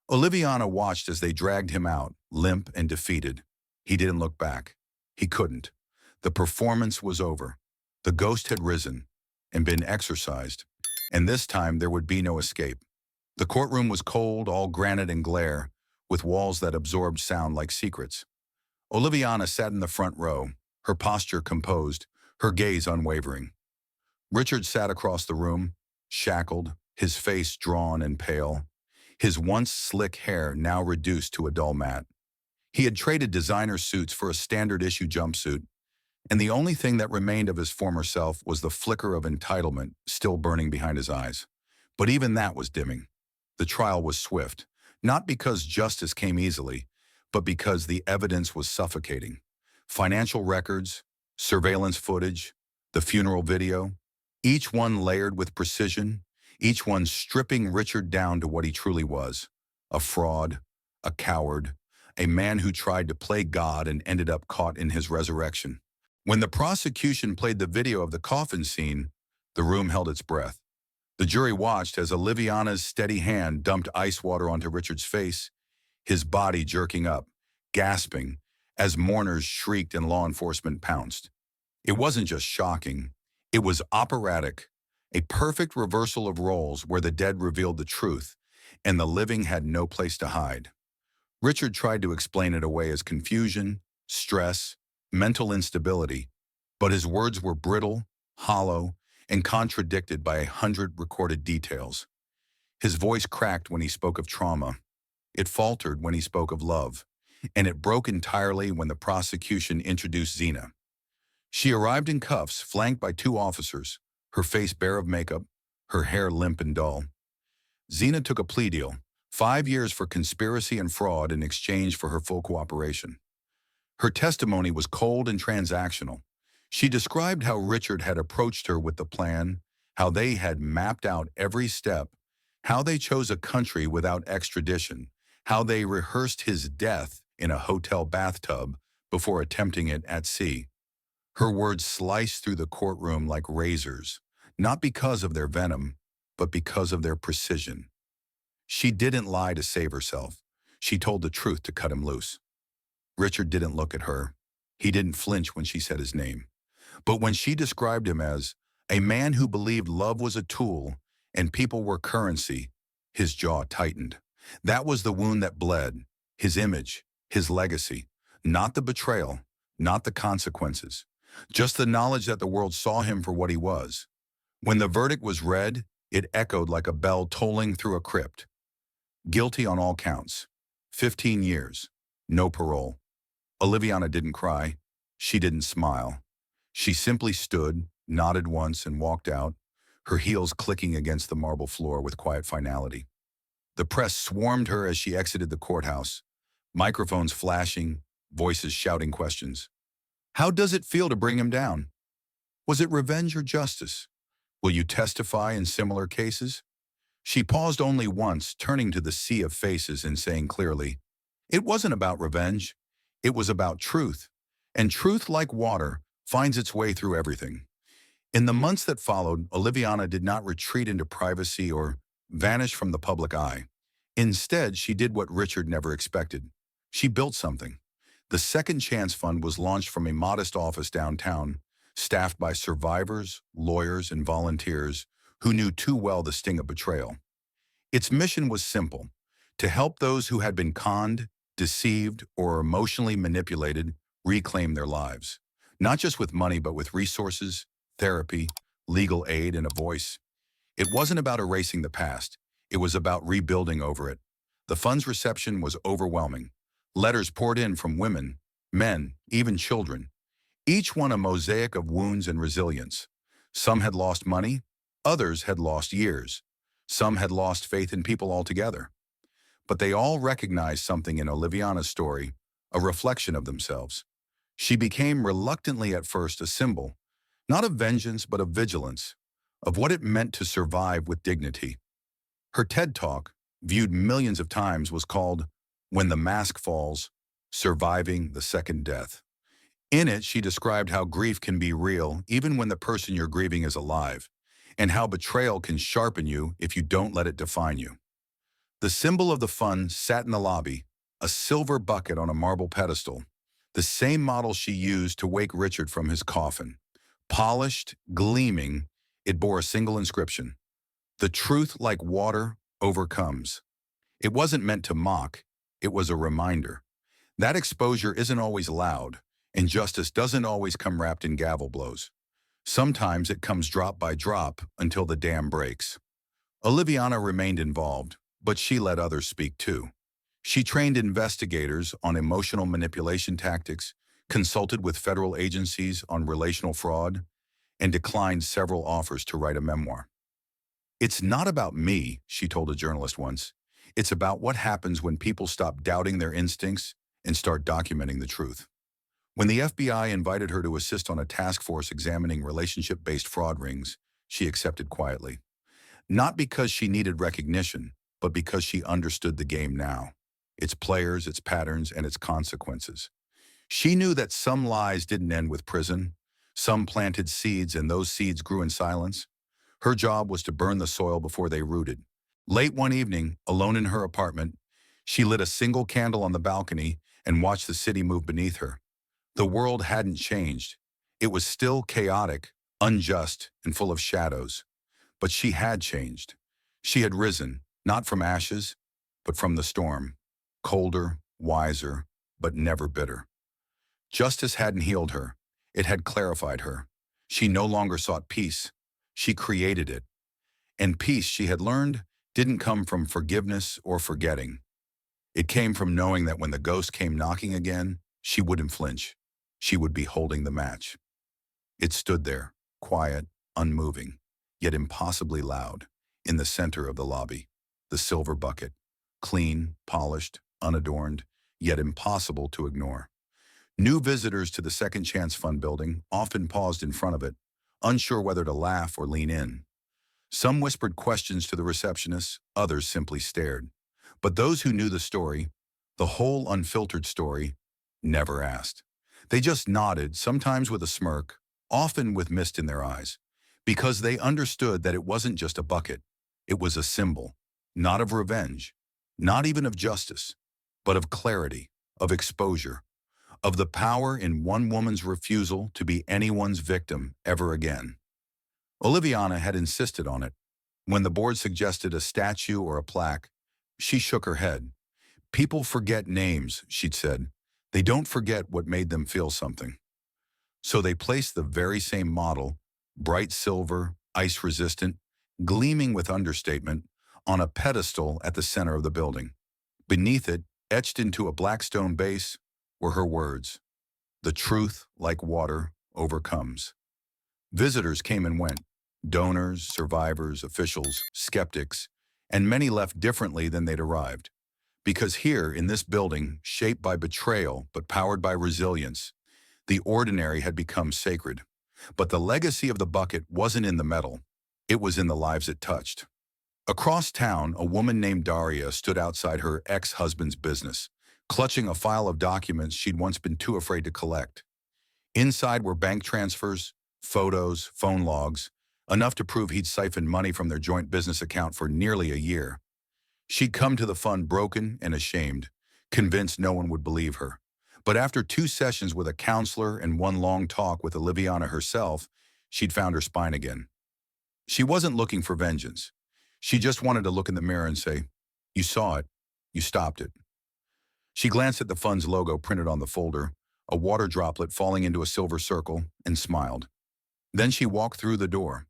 Oliviana watched as they dragged him out, limp and defeated. He didn't look back. He couldn't. The performance was over. The ghost had risen and been exorcised, and this time there would be no escape. The courtroom was cold, all granite and glare, with walls that absorbed sound like secrets. Oliviana sat in the front row, her posture composed, her gaze unwavering. Richard sat across the room, shackled, his face drawn and pale, his once slick hair now reduced to a dull mat. He had traded designer suits for a standard-issue jumpsuit, and the only thing that remained of his former self was the flicker of entitlement still burning behind his eyes. But even that was dimming. The trial was swift, not because justice came easily, but because the evidence was suffocating. Financial records, surveillance footage, the funeral video, each one layered with precision, each one stripping Richard down to what he truly was, a fraud, a coward, a man who tried to play God and ended up caught in his resurrection. When the prosecution played the video of the coffin scene, the room held its breath. The jury watched as Oliviana's steady hand dumped ice water onto Richard's face, his body jerking up, gasping, as mourners shrieked and law enforcement pounced. It wasn't just shocking, it was operatic, a perfect reversal of roles where the dead revealed the truth, and the living had no place to hide. Richard tried to explain it away as confusion, stress, mental instability, but his words were brittle, hollow, and contradicted by 100 recorded details. His voice cracked when he spoke of trauma. It faltered when he spoke of love, and it broke entirely when the prosecution introduced Zina. She arrived in cuffs, flanked by two officers, her face bare of makeup, her hair limp and dull. Zina took a plea deal, 5 years for conspiracy and fraud in exchange for her full cooperation. Her testimony was cold and transactional. She described how Richard had approached her with the plan, how they had mapped out every step, how they chose a country without extradition, how they rehearsed his death in a hotel bathtub before attempting it at sea. Her words sliced through the courtroom like razors, not because of their venom, but because of their precision. She didn't lie to save herself. She told the truth to cut him loose. Richard didn't look at her. He didn't flinch when she said his name. But when she described him as a man who believed love was a tool and people were currency, his jaw tightened. That was the wound that bled, his image, his legacy, not the betrayal, not the consequences, just the knowledge that the world saw him for what he was. When the verdict was read, it echoed like a bell tolling through a crypt. Guilty on all counts. 15 years. No parole. Oliviana didn't cry. She didn't smile. She simply stood, nodded once, and walked out, her heels clicking against the marble floor with quiet finality. The press swarmed her as she exited the courthouse, microphones flashing, voices shouting questions. How does it feel to bring him down? Was it revenge or justice? Will you testify in similar cases? She paused only once, turning to the sea of faces and saying clearly, it wasn't about revenge. It was about truth. And truth, like water, finds its way through everything. In the months that followed, Oliviana did not retreat into privacy or vanish from the public eye. Instead, she did what Richard never expected. She built something. The Second Chance Fund was launched from a modest office downtown, staffed by survivors, lawyers, and volunteers who knew too well the sting of betrayal. Its mission was simple: to help those who had been conned, deceived, or emotionally manipulated reclaim their lives, not just with money but with resources, therapy, legal aid, and a voice. It wasn't about erasing the past. It was about rebuilding over it. The fund's reception was overwhelming. Letters poured in from women, men, even children, each one a mosaic of wounds and resilience. Some had lost money, others had lost years. Some had lost faith in people altogether. But they all recognized something in Oliviana's story, a reflection of themselves. She became reluctantly at first a symbol, not of vengeance but of vigilance, of what it meant to survive with dignity. Her TED Talk, viewed millions of times, was called When the Mask Falls, Surviving the Second Death. In it, she described how grief can be real even when the person you're grieving is alive, and how betrayal can sharpen you if you don't let it define you. The symbol of the fund sat in the lobby, a silver bucket on a marble pedestal, the same model she used to wake Richard from his coffin. Polished, gleaming, it bore a single inscription: "The truth, like water, overcomes." It wasn't meant to mock, it was a reminder. That exposure isn't always loud, and justice doesn't always come wrapped in gavel blows. Sometimes it comes drop by drop until the dam breaks. Oliviana remained involved, but she let others speak too. She trained investigators on emotional manipulation tactics, consulted with federal agencies on relational fraud, and declined several offers to write a memoir. "It's not about me," she told a journalist once. "It's about what happens when people stop doubting their instincts and start documenting the truth." When the FBI invited her to assist on a task force examining relationship-based fraud rings, she accepted quietly. Not because she needed recognition, but because she understood the game now, its players, its patterns, and its consequences. She knew that some lies didn't end with prison. Some planted seeds, and those seeds grew in silence. Her job was to burn the soil before they rooted. Late one evening, alone in her apartment, she lit a single candle on the balcony and watched the city move beneath her. The world hadn't changed. It was still chaotic, unjust, and full of shadows. But she had changed. She had risen, not from ashes, but from the storm. Colder, wiser, but never bitter. Justice hadn't healed her. It had clarified her. She no longer sought peace. She created it. And peace, she had learned, didn't come from forgiveness or forgetting. It came from knowing that when the ghost came knocking again, she wouldn't flinch. She would be holding the match. It stood there, quiet, unmoving, yet impossibly loud, in the center of the lobby, the silver bucket, clean, polished, unadorned, yet impossible to ignore. New visitors to the Second Chance Fund building often paused in front of it, unsure whether to laugh or lean in. Some whispered questions to the receptionist, others simply stared. But those who knew the story, the whole unfiltered story, never asked. They just nodded, sometimes with a smirk, often with mist in their eyes, because they understood that it wasn't just a bucket. It was a symbol, not of revenge, not even of justice, but of clarity, of exposure, of the power in one woman's refusal to be anyone's victim ever again. Oliviana had insisted on it. When the board suggested a statue or a plaque, she shook her head. People forget names, she'd said. They don't forget what made them feel something. So they placed the very same model, bright silver, ice-resistant, gleaming with understatement, on a pedestal at the center of the building. Beneath it, etched into a black stone base, were her words, "The truth, like water, overcomes." Visitors came and went, donors, survivors, officials, skeptics, and many left differently than they'd arrived. Because here, in this building, shaped by betrayal but powered by resilience, the ordinary had become sacred. But the legacy of the bucket wasn't in the metal. It was in the lives it touched. Across town, a woman named Daria stood outside her ex-husband's business, clutching a file of documents she'd once been too afraid to collect. Inside were bank transfers, photos, phone logs, enough to prove he'd siphoned money from their joint business account for nearly a year. She'd come to the fund broken and ashamed, convinced no one would believe her. But after 2 sessions with a counselor and 1 long talk with Oliviana herself, she'd found her spine again. She wasn't looking for vengeance. She just wanted to look in the mirror and say, "You saw it. You stopped it." She glanced at the fund's logo printed on the folder, a water droplet falling into a silver circle, and smiled. Then she walked through the door.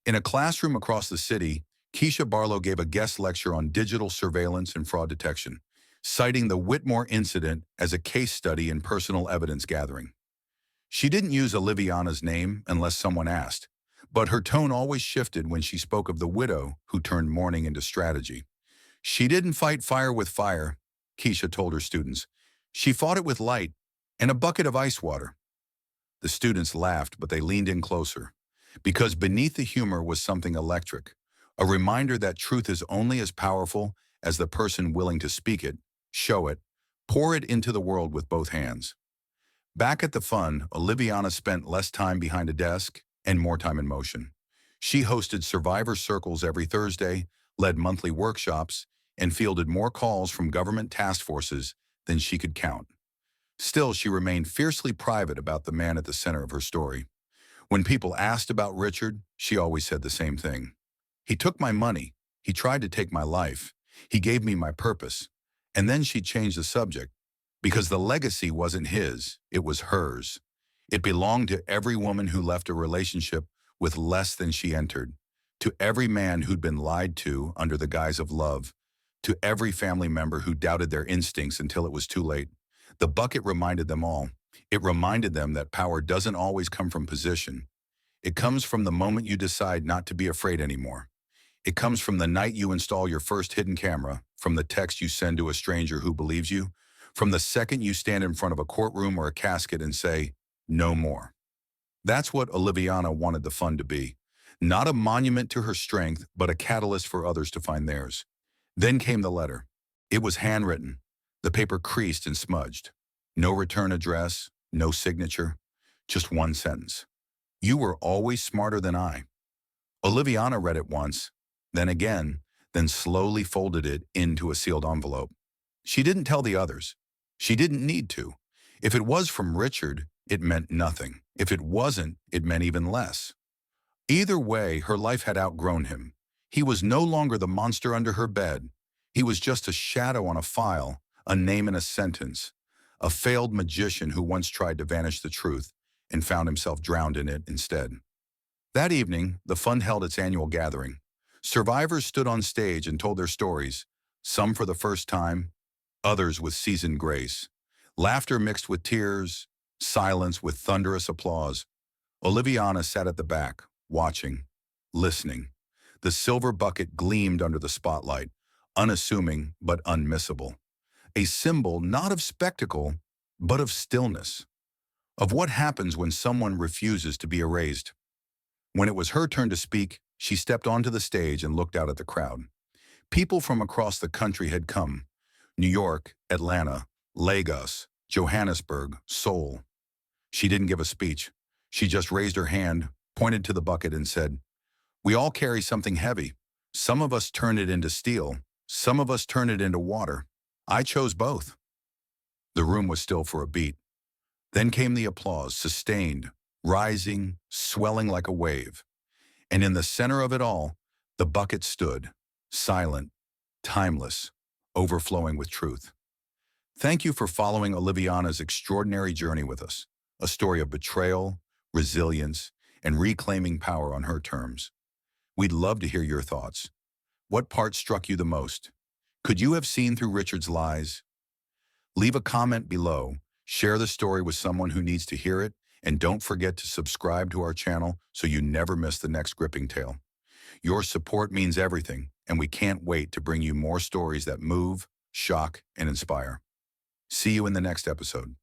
In a classroom across the city, Keisha Barlow gave a guest lecture on digital surveillance and fraud detection, citing the Whitmore incident as a case study in personal evidence gathering. She didn't use Oliviana's name unless someone asked, but her tone always shifted when she spoke of the widow who turned mourning into strategy. She didn't fight fire with fire, Keisha told her students. She fought it with light and a bucket of ice water. The students laughed, but they leaned in closer, because beneath the humor was something electric, a reminder that truth is only as powerful as the person willing to speak it, show it, pour it into the world with both hands. Back at the fund, Oliviana spent less time behind a desk and more time in motion. She hosted survivor circles every Thursday, led monthly workshops, and fielded more calls from government task forces than she could count. Still, she remained fiercely private about the man at the center of her story. When people asked about Richard, she always said the same thing. "He took my money. He tried to take my life. He gave me my purpose." And then she changed the subject, because the legacy wasn't his, it was hers. It belonged to every woman who left a relationship with less than she entered, to every man who'd been lied to under the guise of love, to every family member who doubted their instincts until it was too late. The bucket reminded them all. It reminded them that power doesn't always come from position. It comes from the moment you decide not to be afraid anymore. It comes from the night you install your first hidden camera, from the text you send to a stranger who believes you, from the second you stand in front of a courtroom or a casket and say, "No more." That's what Oliviana wanted the fund to be. Not a monument to her strength, but a catalyst for others to find theirs. Then came the letter. It was handwritten. The paper creased and smudged. No return address, no signature, just one sentence. "You were always smarter than I." Oliviana read it once, then again, then slowly folded it into a sealed envelope. She didn't tell the others. She didn't need to. If it was from Richard, it meant nothing. If it wasn't, it meant even less. Either way, her life had outgrown him. He was no longer the monster under her bed. He was just a shadow on a file, a name in a sentence, a failed magician who once tried to vanish the truth and found himself drowned in it instead. That evening, the fund held its annual gathering. Survivors stood on stage and told their stories, some for the first time, others with seasoned grace. Laughter mixed with tears, silence with thunderous applause. Oliviana sat at the back, watching, listening. The silver bucket gleamed under the spotlight, unassuming but unmissable. A symbol not of spectacle, but of stillness, of what happens when someone refuses to be erased. When it was her turn to speak, she stepped onto the stage and looked out at the crowd. People from across the country had come. New York, Atlanta, Lagos, Johannesburg, Seoul. She didn't give a speech. She just raised her hand, pointed to the bucket and said, "We all carry something heavy. Some of us turn it into steel. Some of us turn it into water. I chose both." The room was still for a beat. Then came the applause, sustained, rising, swelling like a wave. And in the center of it all, the bucket stood, silent, timeless, overflowing with truth. Thank you for following Oliviana's extraordinary journey with us, a story of betrayal, resilience, and reclaiming power on her terms. We'd love to hear your thoughts. What part struck you the most? Could you have seen through Richard's lies? Leave a comment below, share the story with someone who needs to hear it, and don't forget to subscribe to our channel so you never miss the next gripping tale. Your support means everything, and we can't wait to bring you more stories that move, shock, and inspire. See you in the next episode.